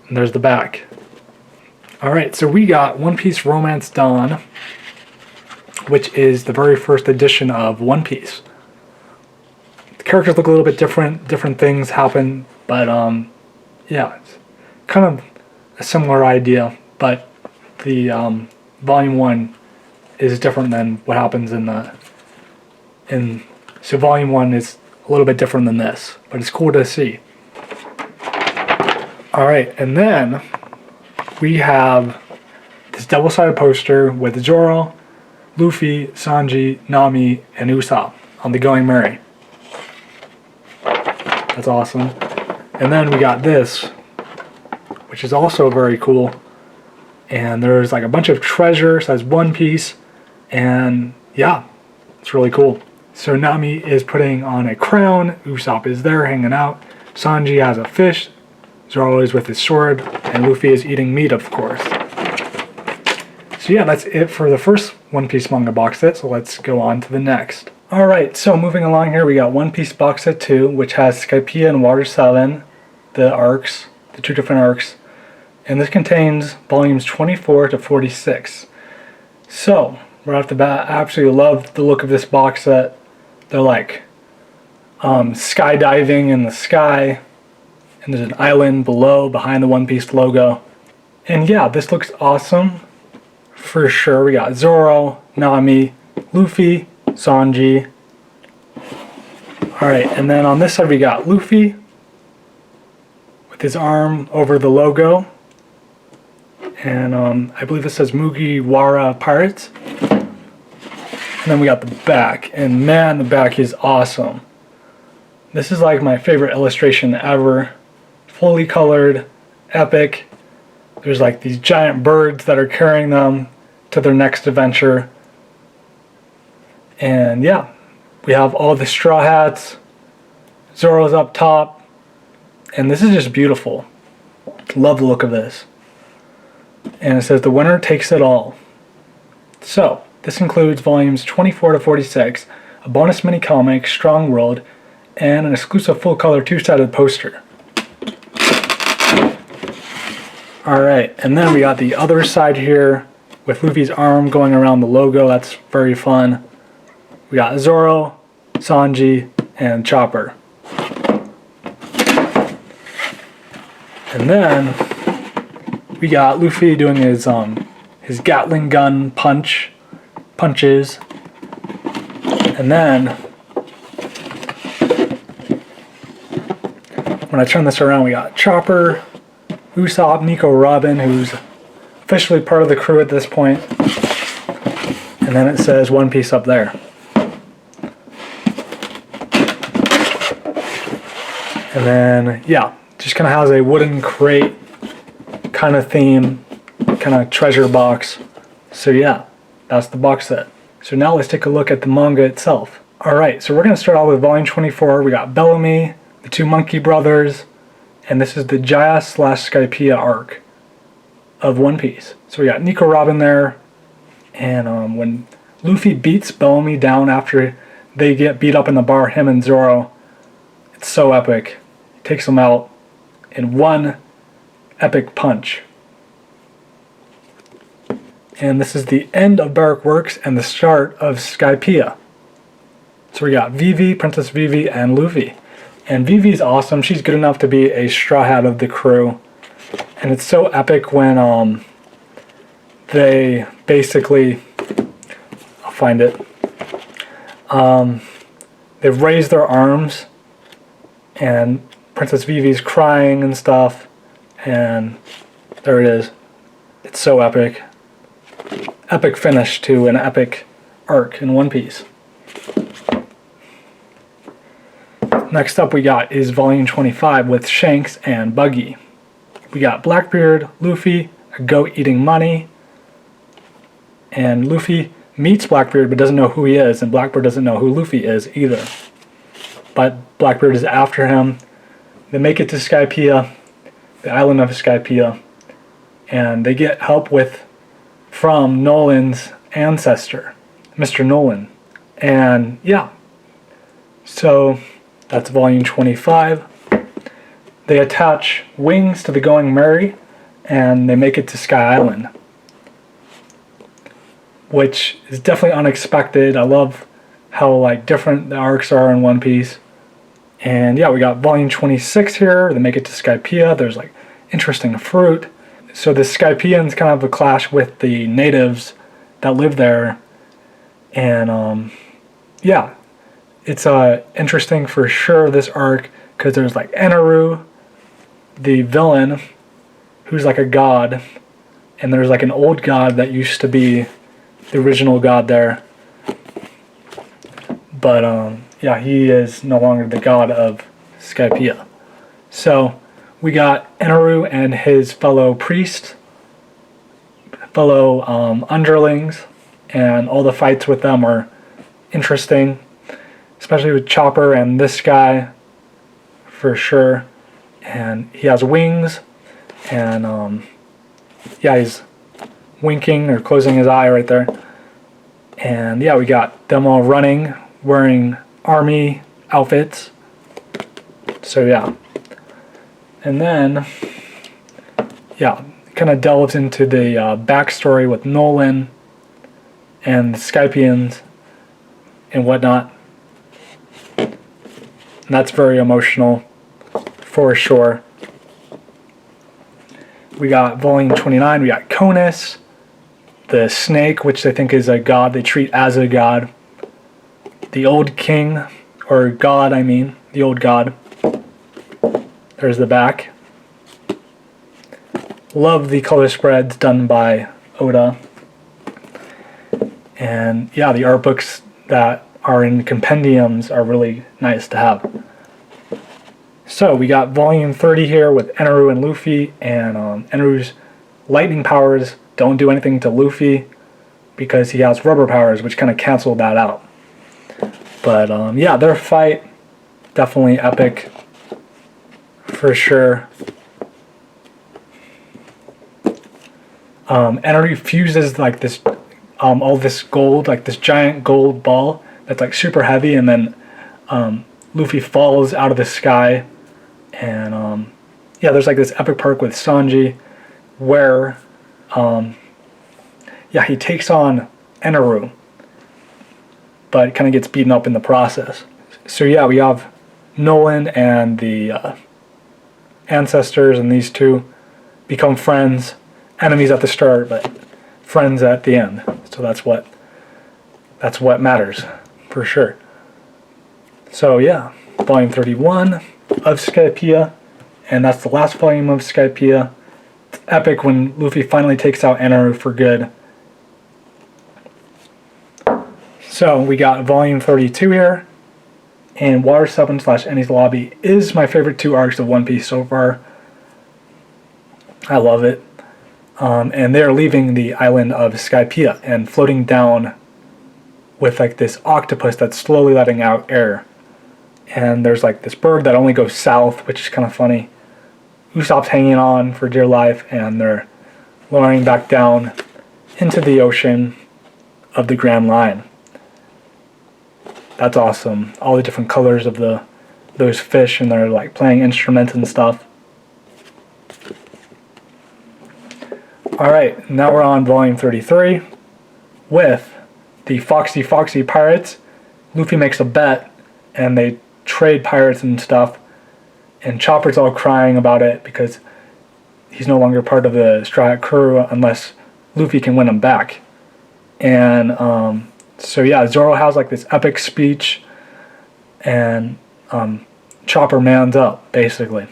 and there's the back. All right, so we got One Piece Romance Dawn, which is the very first edition of One Piece. The characters look a little bit different things happen, but yeah, it's kind of a similar idea, but the volume 1 is different than what happens so volume 1 is a little bit different than this, but it's cool to see. Alright, and then we have this double-sided poster with Zoro, Luffy, Sanji, Nami, and Usopp on the Going Merry. That's awesome. And then we got this, which is also very cool. And there's like a bunch of treasures as One Piece. And yeah, it's really cool. So Nami is putting on a crown. Usopp is there hanging out. Sanji has a fish. Zoro is with his sword. And Luffy is eating meat, of course. So yeah, that's it for the first One Piece manga box set. So let's go on to the next. Alright, so moving along here, we got One Piece box set 2, which has Skypiea and Water 7, the arcs, the 2 different arcs. And this contains volumes 24 to 46. So, right off the bat, I absolutely love the look of this box set. They're like skydiving in the sky, and there's an island below, behind the One Piece logo. And yeah, this looks awesome, for sure. We got Zoro, Nami, Luffy, Sanji. Alright, and then on this side we got Luffy with his arm over the logo. And I believe it says Mugiwara Pirates. And then we got the back. And man, the back is awesome. This is like my favorite illustration ever. Fully colored, epic. There's like these giant birds that are carrying them to their next adventure. And yeah, we have all the straw hats. Zoro's up top. And this is just beautiful. Love the look of this. And it says the winner takes it all. So, this includes volumes 24 to 46, a bonus mini comic, Strong World, and an exclusive full color 2-sided poster. Alright, and then we got the other side here with Luffy's arm going around the logo. That's very fun. We got Zoro, Sanji, and Chopper. And then we got Luffy doing his Gatling gun punches. And then when I turn this around, we got Chopper, Usopp, Nico Robin, who's officially part of the crew at this point. And then it says One Piece up there. And then, yeah, just kind of has a wooden crate kind of theme, kind of treasure box. So yeah, that's the box set. So now let's take a look at the manga itself. Alright, so we're going to start off with volume 24. We got Bellamy, the 2 Monkey Brothers, and this is the Jaya/Skypiea arc of One Piece. So we got Nico Robin there, and when Luffy beats Bellamy down after they get beat up in the bar, him and Zoro, it's so epic. He takes them out in one epic punch. And this is the end of Barrack Works and the start of Skypiea. So we got Vivi, Princess Vivi, and Luffy. And Vivi's awesome. She's good enough to be a straw hat of the crew. And it's so epic when they basically, I'll find it. They've raised their arms and Princess Vivi's crying and stuff. And there it is. It's so epic. Epic finish to an epic arc in One Piece. Next up we got is volume 25 with Shanks and Buggy. We got Blackbeard, Luffy, a goat eating money, and Luffy meets Blackbeard but doesn't know who he is, and Blackbeard doesn't know who Luffy is either. But Blackbeard is after him. They make it to Skypiea, the island of Skypiea, and they get help from Nolan's ancestor, Mr. Nolan. And yeah, so that's volume 25. They attach wings to the Going Merry, and they make it to Sky Island, which is definitely unexpected. I love how like different the arcs are in One Piece. And yeah, we got volume 26 here. They make it to Skypiea. There's like interesting fruit. So the Skypieans kind of have a clash with the natives that live there. And yeah, it's interesting for sure, this arc, because there's like Eneru, the villain who's like a god, and there's like an old god that used to be the original god there. But yeah, he is no longer the god of Skypiea. So we got Eneru and his fellow priest, fellow underlings, and all the fights with them are interesting, especially with Chopper and this guy for sure. And he has wings, and yeah, he's winking or closing his eye right there. And yeah, we got them all running, wearing army outfits. So yeah. And then, yeah, kind of delves into the backstory with Nolan and the Skypians and whatnot. And that's very emotional, for sure. We got volume 29, we got Conus, the snake, which they think is a god, they treat as a god. The old king, or god I mean, the old god. There's the back. Love the color spreads done by Oda. And yeah, the art books that are in compendiums are really nice to have. So we got volume 30 here with Eneru and Luffy, and Eneru's lightning powers don't do anything to Luffy because he has rubber powers, which kind of canceled that out. But yeah, their fight, definitely epic, for sure. Eneru fuses like this, all this gold, like this giant gold ball that's like super heavy, and then Luffy falls out of the sky. And yeah, there's like this epic part with Sanji where yeah, he takes on Eneru, but kind of gets beaten up in the process. So yeah, we have Nolan and the ancestors, and these two become friends, enemies at the start, but friends at the end. So that's what matters, for sure. So yeah, volume 31 of Skypiea, and that's the last volume of Skypiea. It's epic when Luffy finally takes out Eneru for good. So we got volume 32 here, and Water 7 / Enies Lobby is my favorite 2 arcs of One Piece so far. I love it. And they're leaving the island of Skypiea and floating down with like this octopus that's slowly letting out air. And there's like this bird that only goes south, which is kind of funny. Usopp's hanging on for dear life, and they're lowering back down into the ocean of the Grand Line. That's awesome. All the different colors of those fish, and they're like playing instruments and stuff. Alright, now we're on volume 33 with the Foxy Foxy Pirates. Luffy makes a bet, and they trade pirates and stuff, and Chopper's all crying about it because he's no longer part of the Straw Hat crew unless Luffy can win him back. And so yeah, Zoro has like this epic speech, and Chopper mans up, basically.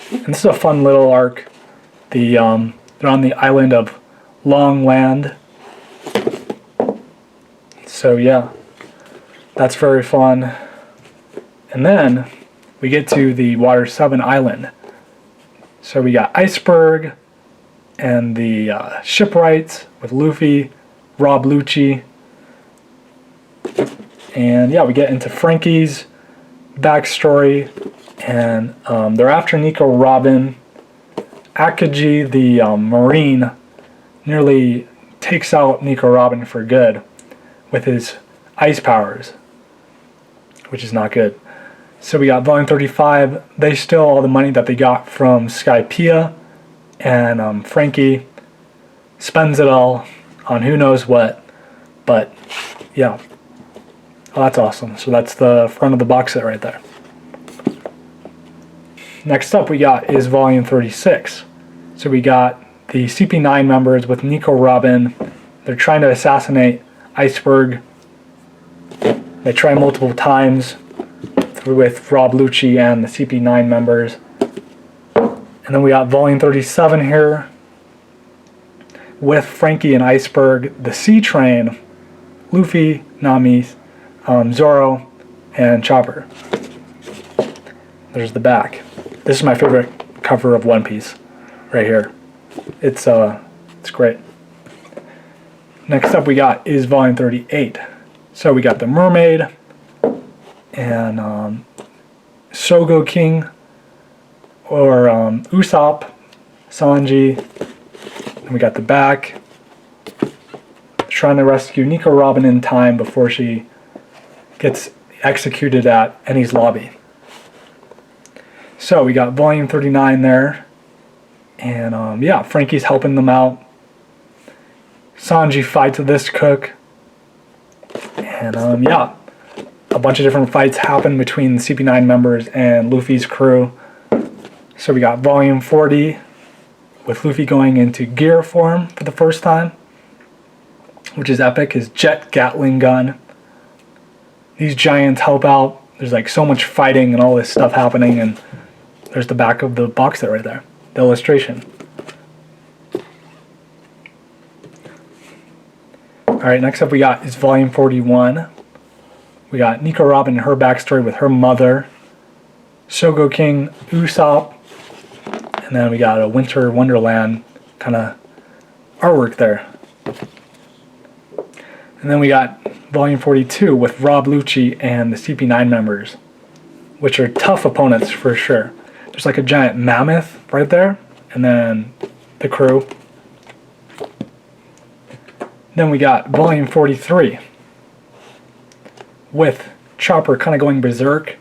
And this is a fun little arc. They're on the island of Long Land. So yeah, that's very fun. And then we get to the Water 7 island. So we got Iceberg and the shipwrights with Luffy, Rob Lucci. And yeah, we get into Frankie's backstory, and they're after Nico Robin. Akaji, the Marine, nearly takes out Nico Robin for good with his ice powers, which is not good. So we got volume 35. They steal all the money that they got from Skypiea, and Frankie spends it all on who knows what. But yeah, oh, that's awesome. So that's the front of the box set right there. Next up we got is volume 36. So we got the CP9 members with Nico Robin. They're trying to assassinate Iceberg. They try multiple times with Rob Lucci and the CP9 members. And then we got volume 37 here with Frankie and Iceberg, the Sea Train, Luffy, Nami, Zoro, and Chopper. There's the back. This is my favorite cover of One Piece, right here. It's great. Next up we got is volume 38. So we got the Mermaid and Sogo King, or Usopp, Sanji. And we got the back, trying to rescue Nico Robin in time before she gets executed at Enies Lobby. So we got volume 39 there, and yeah, Frankie's helping them out. Sanji fights with this cook, and yeah, a bunch of different fights happen between the CP9 members and Luffy's crew. So we got volume 40 with Luffy going into gear form for the first time, which is epic. His jet Gatling gun. These giants help out. There's like so much fighting and all this stuff happening, and there's the back of the box set right there, the illustration. Alright, next up we got is volume 41. We got Nico Robin and her backstory with her mother, Sogo King, Usopp, and then we got a Winter Wonderland kind of artwork there. And then we got volume 42 with Rob Lucci and the CP9 members, which are tough opponents for sure. There's like a giant mammoth right there, and then the crew. Then we got volume 43 with Chopper kind of going berserk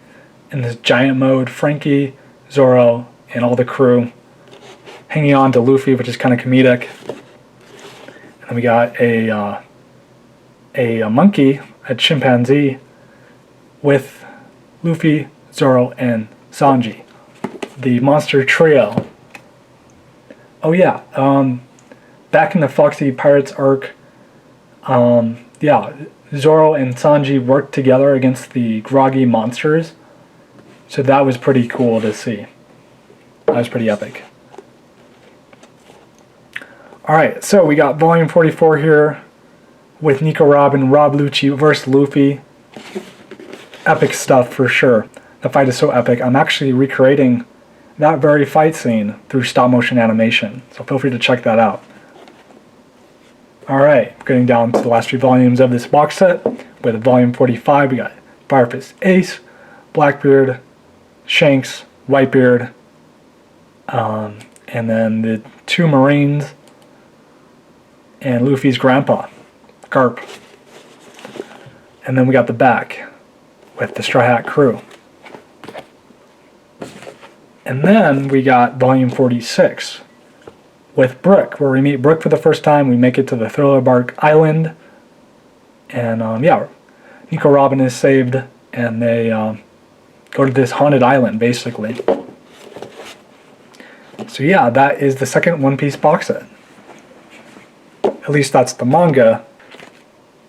in this giant mode, Frankie, Zoro, and all the crew hanging on to Luffy, which is kind of comedic. And we got a monkey, a chimpanzee, with Luffy, Zoro, and Sanji, the monster trio. Oh yeah, back in the Foxy Pirates arc, yeah, Zoro and Sanji worked together against the groggy monsters, so that was pretty cool to see. That was pretty epic. Alright, so we got volume 44 here with Nico Robin, Rob Lucci versus Luffy. Epic stuff for sure. The fight is so epic. I'm actually recreating that very fight scene through stop motion animation, so feel free to check that out. Alright, getting down to the last few volumes of this box set. With volume 45, we got Fire Fist Ace, Blackbeard, Shanks, Whitebeard, and then the two Marines, and Luffy's grandpa, Garp. And then we got the back with the Straw Hat crew. And then we got volume 46 with Brook, where we meet Brook for the first time. We make it to the Thriller Bark Island, and yeah, Nico Robin is saved, and they go to this haunted island, basically. So yeah, that is the second One Piece box set. At least that's the manga.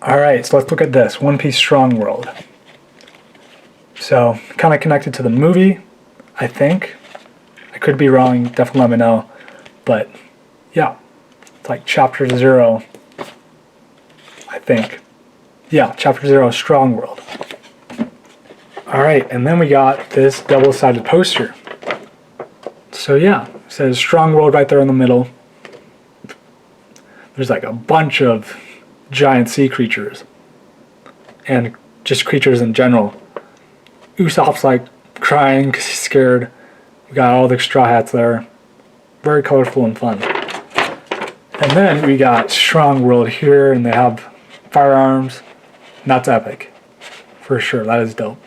Alright, so let's look at this, One Piece Strong World. So, kind of connected to the movie, I think. I could be wrong, definitely let me know. But, yeah, it's like Chapter 0, I think. Yeah, Chapter 0, Strong World. Alright, and then we got this double-sided poster. So yeah, it says Strong World right there in the middle. There's like a bunch of giant sea creatures. And just creatures in general. Usopp's like crying because he's scared. We got all the Straw Hats there. Very colorful and fun. And then we got Strong World here, and they have firearms. And that's epic. For sure, that is dope.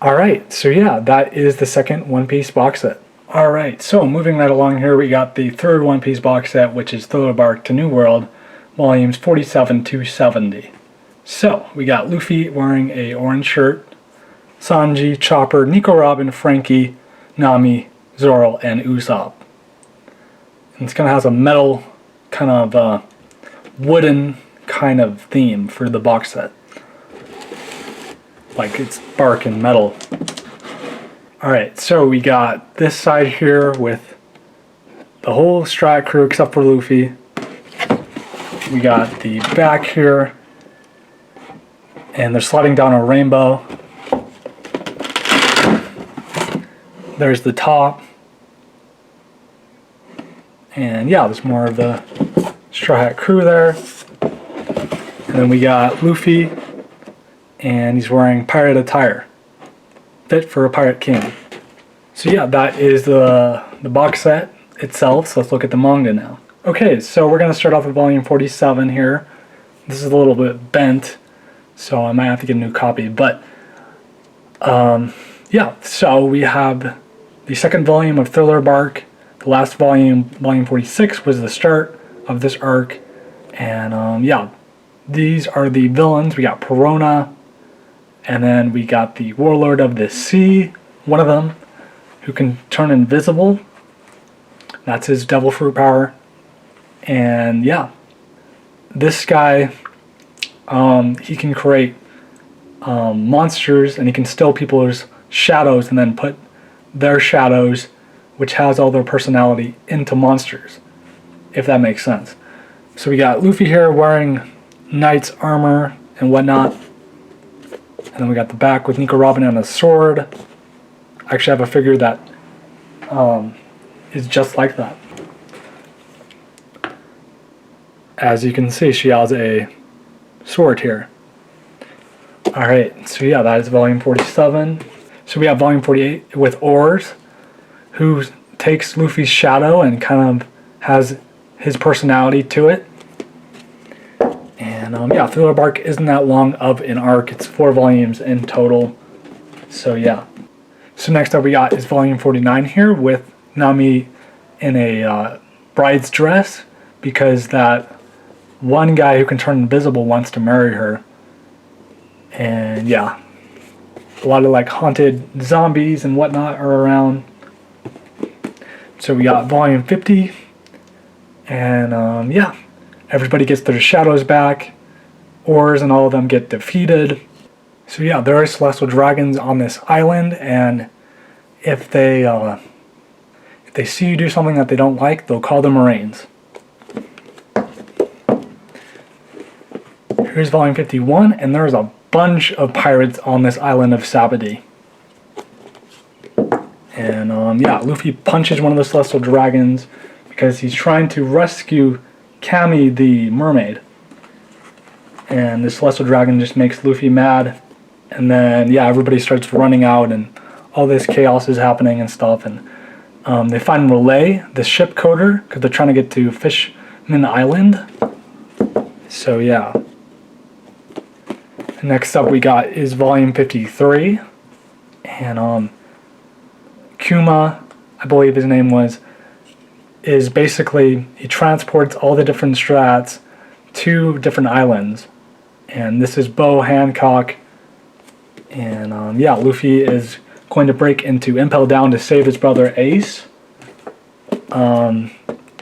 Alright, so yeah, that is the second One Piece box set. Alright, so moving right along here, we got the third One Piece box set, which is Thriller Bark to New World, volumes 47 to 70. So, we got Luffy wearing a orange shirt, Sanji, Chopper, Nico Robin, Frankie, Nami, Zoro, and Usopp. And this kind of has a metal, kind of wooden kind of theme for the box set. Like it's bark and metal. Alright, so we got this side here with the whole Strat crew except for Luffy. We got the back here, and they're sliding down a rainbow. There's the top. And yeah, there's more of the Straw Hat crew there. And then we got Luffy, and he's wearing pirate attire. Fit for a pirate king. So yeah, that is the box set itself. So let's look at the manga now. Okay, so we're going to start off with volume 47 here. This is a little bit bent, so I might have to get a new copy. But yeah, so we have the second volume of Thriller Bark. The last volume, volume 46, was the start of this arc. And yeah, these are the villains. We got Perona, and then we got the Warlord of the Sea, one of them, who can turn invisible. That's his devil fruit power. And yeah, this guy, he can create monsters, and he can steal people's shadows and then put their shadows, which has all their personality, into monsters, if that makes sense. So we got Luffy here wearing knight's armor and whatnot. And then we got the back with Nico Robin and a sword. I actually have a figure that is just like that. As you can see, she has a sword here. Alright, so yeah, that is volume 47. So we have volume 48 with Oars, who takes Luffy's shadow and kind of has his personality to it. And yeah, Thriller Bark isn't that long of an arc. It's 4 volumes in total. So yeah. So next up we got is volume 49 here with Nami in a bride's dress, because that one guy who can turn invisible wants to marry her. And yeah, a lot of like haunted zombies and whatnot are around. So we got volume 50, and yeah, everybody gets their shadows back. Oars and all of them get defeated. So yeah, there are celestial dragons on this island, and if they see you do something that they don't like, they'll call the Marines. Here's volume 51, and there's a bunch of pirates on this island of Sabadi. And yeah, Luffy punches one of the celestial dragons because he's trying to rescue Kami the mermaid. And the celestial dragon just makes Luffy mad. And then yeah, everybody starts running out, and all this chaos is happening and stuff. And they find Relay, the ship coder, because they're trying to get to Fishman Island. So yeah. Next up we got is volume 53. And Kuma, I believe his name was, is basically, he transports all the different strats to different islands. And this is Bo Hancock. And yeah, Luffy is going to break into Impel Down to save his brother Ace. And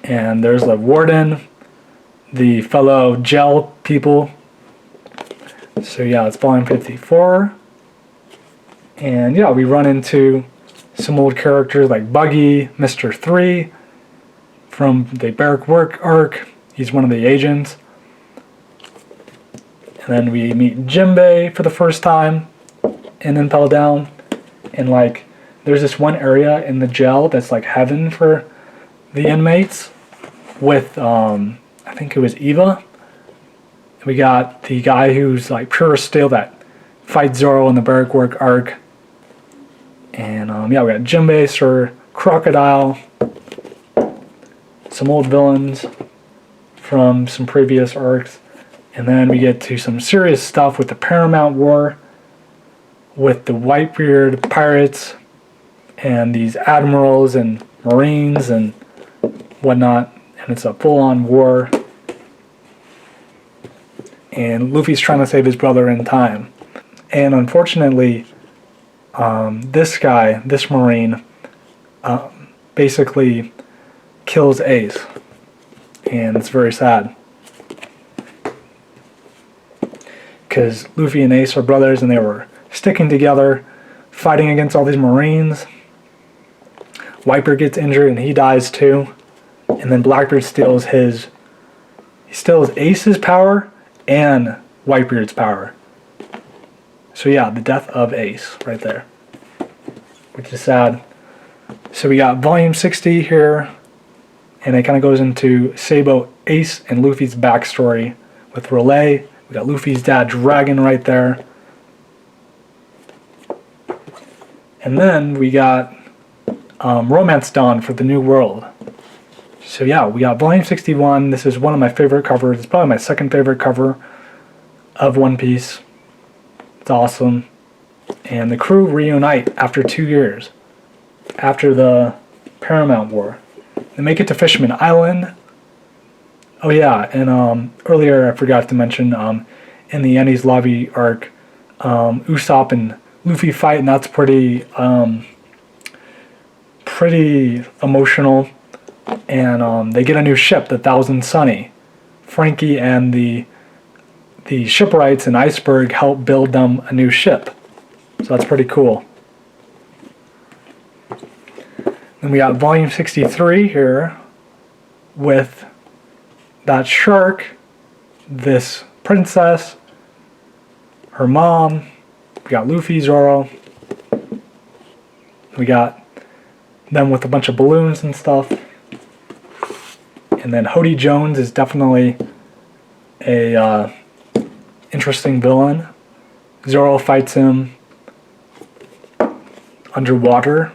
there's the Warden, the fellow gel people. So yeah, it's volume 54. And yeah, we run into some old characters like Buggy, Mr. 3 from the Barrack Work arc. He's one of the agents. And then we meet Jimbei for the first time in Impel Down. And like, there's this one area in the jail that's like heaven for the inmates with, I think it was Eva. We got the guy who's like pure steel that fights Zoro in the Barrack Work arc. And yeah, we got Jimbei, Sir Crocodile, some old villains from some previous arcs. And then we get to some serious stuff with the Paramount War, with the Whitebeard pirates, and these admirals and marines and whatnot. And it's a full-on war. And Luffy's trying to save his brother in time. And unfortunately, this guy, this marine, basically kills Ace. And it's very sad. Because Luffy and Ace are brothers, and they were sticking together fighting against all these Marines. Whitebeard gets injured and he dies too. And then Blackbeard steals Ace's power and Whitebeard's power. So yeah, the death of Ace right there, which is sad. So we got volume 60 here, and it kind of goes into Sabo, Ace, and Luffy's backstory with Relay. We got Luffy's dad, Dragon, right there. And then we got Romance Dawn for the New World. So yeah, we got volume 61. This is one of my favorite covers. It's probably my second favorite cover of One Piece. It's awesome. And the crew reunite after 2 years, after the Paramount War. They make it to Fisherman Island. Oh yeah, and earlier I forgot to mention, in the Enies Lobby arc, Usopp and Luffy fight, and that's pretty emotional. And they get a new ship, the Thousand Sunny. Frankie and the shipwrights in Iceberg help build them a new ship. So that's pretty cool. Then we got volume 63 here with that shark, this princess, her mom. We got Luffy, Zoro. We got them with a bunch of balloons and stuff. And then Hody Jones is definitely a interesting villain. Zoro fights him underwater,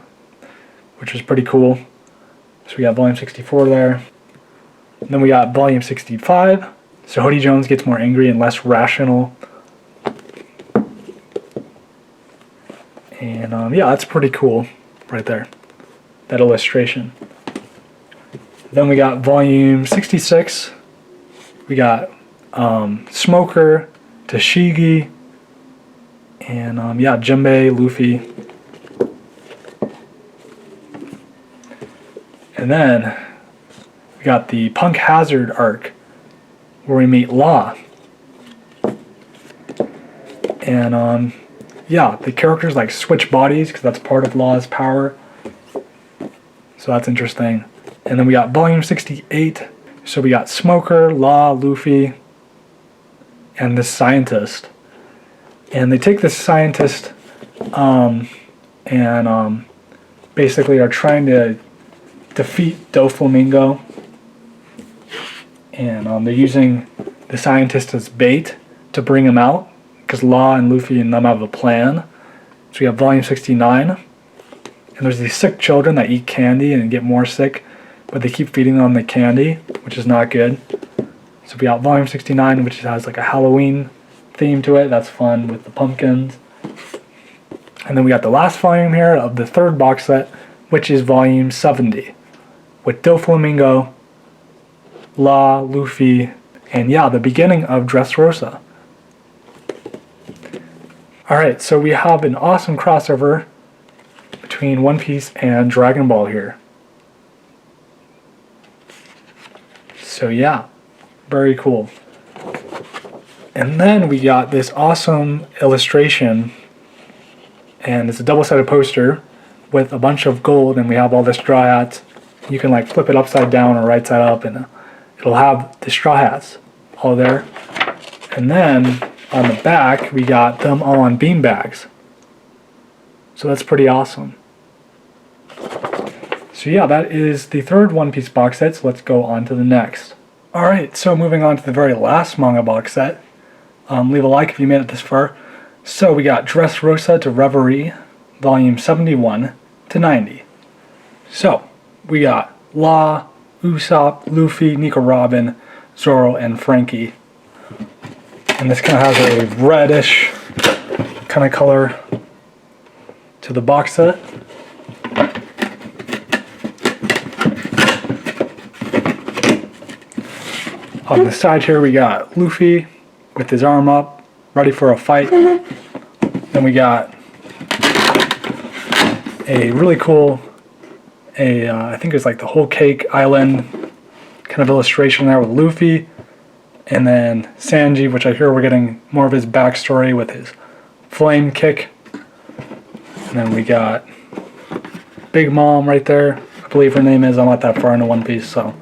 which is pretty cool. So we got volume 64 there. And then we got volume 65. So Hody Jones gets more angry and less rational. And yeah, that's pretty cool right there, that illustration. Then we got volume 66. We got Smoker, Tashigi, and yeah, Jinbei, Luffy. And then we got the Punk Hazard arc where we meet Law. And yeah, the characters like switch bodies because that's part of Law's power. So that's interesting. And then we got volume 68. So we got Smoker, Law, Luffy, and this scientist. And they take this scientist and basically are trying to defeat Doflamingo. And they're using the scientist as bait to bring him out, because Law and Luffy and them have a plan. So we have volume 69. And there's these sick children that eat candy and get more sick, but they keep feeding them the candy, which is not good. So we got volume 69, which has like a Halloween theme to it. That's fun with the pumpkins. And then we got the last volume here of the third box set, which is volume 70, with Doflamingo, Law, Luffy, and yeah, the beginning of Dressrosa. Alright, so we have an awesome crossover between One Piece and Dragon Ball here. So yeah, very cool. And then we got this awesome illustration, and it's a double-sided poster with a bunch of gold, and we have all the straw hats. You can like flip it upside down or right side up, and it'll have the straw hats all there. And then on the back, we got them all on beanbags. So that's pretty awesome. So yeah, that is the third One Piece box set, so let's go on to the next. Alright, so moving on to the very last manga box set. Leave a like if you made it this far. So we got Dressrosa to Reverie, volume 71 to 90. So, we got Law, Usopp, Luffy, Nico Robin, Zoro, and Frankie. And this kind of has a reddish kind of color to the box set. On the side here we got Luffy with his arm up, ready for a fight. Then we got a really cool, I think it's like the Whole Cake Island kind of illustration there with Luffy. And then Sanji, which I hear we're getting more of his backstory with his flame kick. And then we got Big Mom right there. I believe her name is. I'm not that far into One Piece, so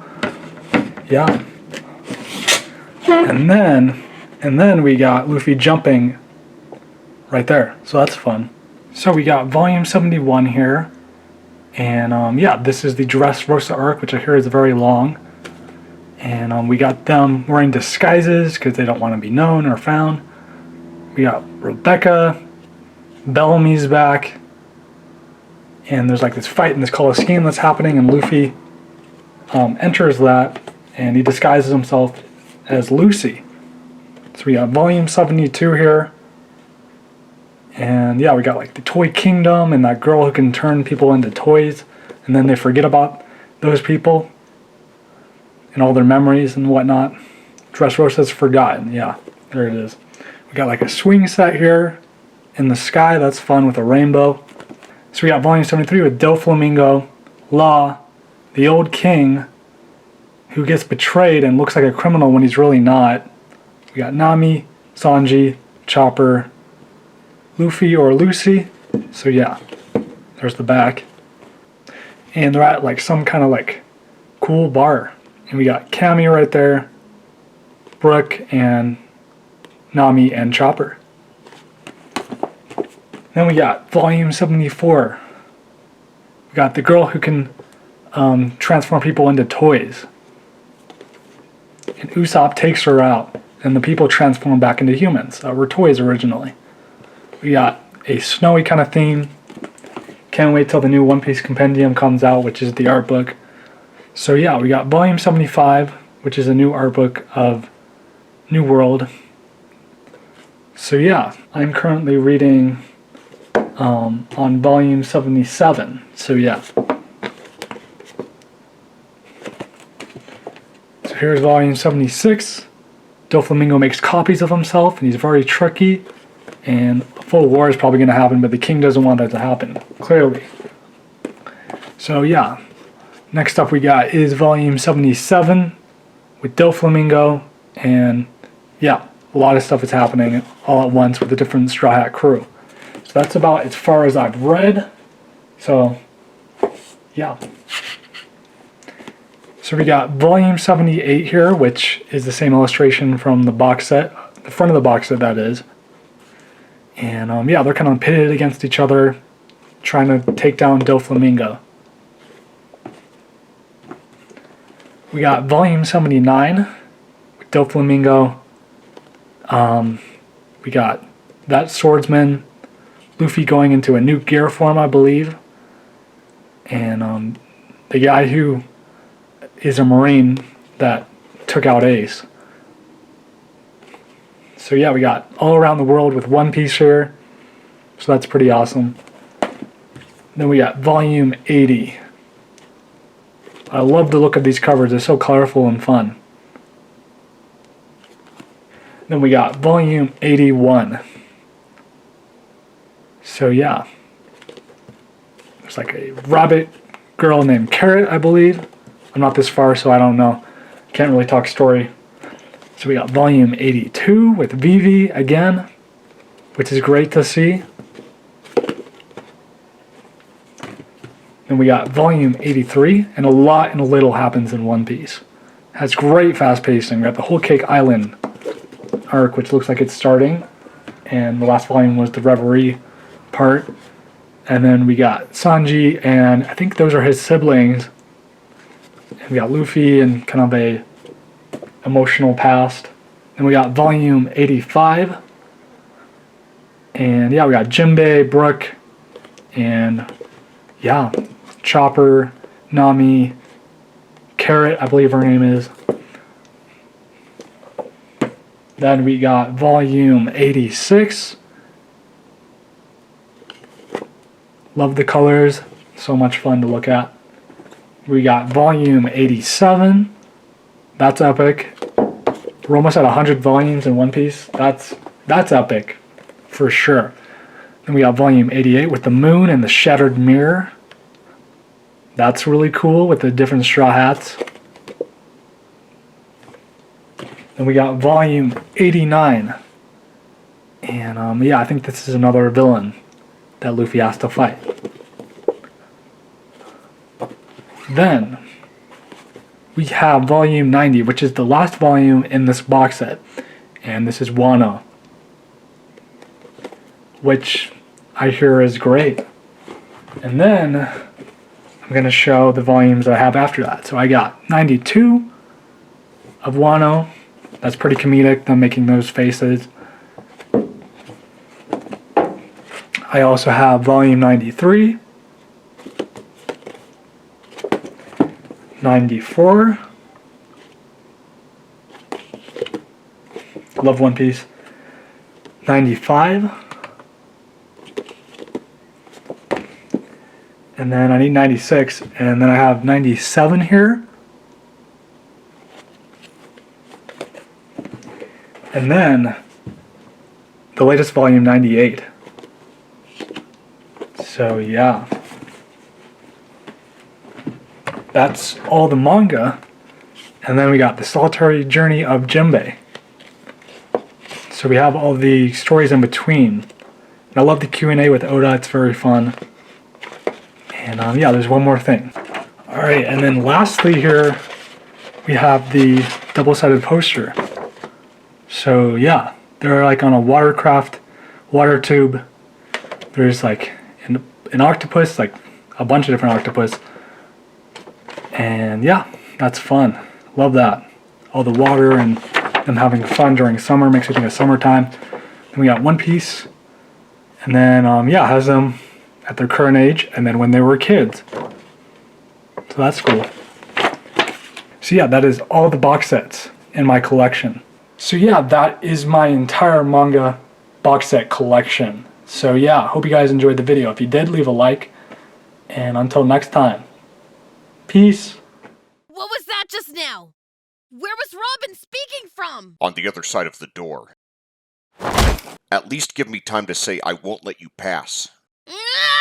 yeah. And then we got Luffy jumping right there, so that's fun. So we got volume 71 here, and yeah, this is the Dressrosa arc, which I hear is very long. And we got them wearing disguises because they don't want to be known or found. We got Rebecca, Bellamy's back, and there's like this fight in this Colosseum that's happening, and Luffy enters that, and he disguises himself as Lucy. So we got volume 72 here, and yeah, we got like the Toy Kingdom and that girl who can turn people into toys, and then they forget about those people and all their memories and whatnot. Dressrosa's forgotten. Yeah, there it is. We got like a swing set here in the sky. That's fun with a rainbow. So we got volume 73 with Doflamingo, Law, the old king who gets betrayed and looks like a criminal when he's really not. We got Nami, Sanji, Chopper, Luffy or Lucy. So yeah, there's the back. And they're at like some kind of like cool bar. And we got Cammy right there, Brooke, and Nami and Chopper. Then we got volume 74. We got the girl who can transform people into toys. And Usopp takes her out, and the people transform back into humans that were toys originally. We got a snowy kind of theme. Can't wait till the new One Piece Compendium comes out, which is the art book. So yeah, we got volume 75, which is a new art book of New World. So yeah, I'm currently reading on volume 77. So yeah. So here's volume 76. Doflamingo makes copies of himself, and he's very tricky. And a full war is probably going to happen, but the king doesn't want that to happen, clearly. So yeah. Next up we got is volume 77 with Doflamingo, and yeah, a lot of stuff is happening all at once with the different Straw Hat crew. So that's about as far as I've read. So yeah. So we got volume 78 here, which is the same illustration from the box set, the front of the box set that is. And yeah, they're kind of pitted against each other, trying to take down Doflamingo. We got volume 79 with Doflamingo. We got that swordsman, Luffy going into a new gear form, I believe. And the guy who is a Marine that took out Ace. So yeah, we got all around the world with One Piece here. So that's pretty awesome. Then we got volume 80. I love the look of these covers. They're so colorful and fun. Then we got volume 81. So yeah. There's like a rabbit girl named Carrot, I believe. I'm not this far, so I don't know. Can't really talk story. So we got volume 82 with Vivi again, which is great to see. Then we got volume 83, and a lot and a little happens in One Piece. Has great fast pacing. We got the Whole Cake Island arc, which looks like it's starting, and the last volume was the Reverie part. And then we got Sanji, and I think those are his siblings. And we got Luffy and kind of a emotional past. Then we got volume 85. And yeah, we got Jinbei, Brooke, and yeah, Chopper, Nami, Carrot, I believe her name is. Then we got volume 86. Love the colors, so much fun to look at. We got volume 87. That's epic. We're almost at 100 volumes in One Piece. That's epic, for sure. Then we got volume 88 with the moon and the shattered mirror. That's really cool with the different straw hats. Then we got volume 89. And yeah, I think this is another villain. that Luffy has to fight. Then we have volume 90, which is the last volume in this box set. And this is Wano, which I hear is great. And then I'm going to show the volumes I have after that. So I got 92 of Wano. That's pretty comedic, them making those faces. I also have volume 93, 94. Love One Piece. 95. And then I need 96, and then I have 97 here. And then the latest volume, 98. So yeah. That's all the manga. And then we got the Solitary Journey of Jinbei. So we have all the stories in between. And I love the Q&A with Oda, it's very fun. And yeah, there's one more thing. Alright, and then lastly here, we have the double-sided poster. So yeah, they're like on a watercraft, water tube. There's like an octopus, like a bunch of different octopus. And yeah, that's fun. Love that. All the water and them having fun during summer makes me think of summertime. Then we got One Piece. And then, yeah, it has them at their current age and then when they were kids. So that's cool. So yeah, that is all the box sets in my collection. So yeah, that is my entire manga box set collection. So yeah, hope you guys enjoyed the video. If you did, leave a like. And until next time, peace. What was that just now? Where was Robin speaking from? On the other side of the door. At least give me time to say I won't let you pass. Ah!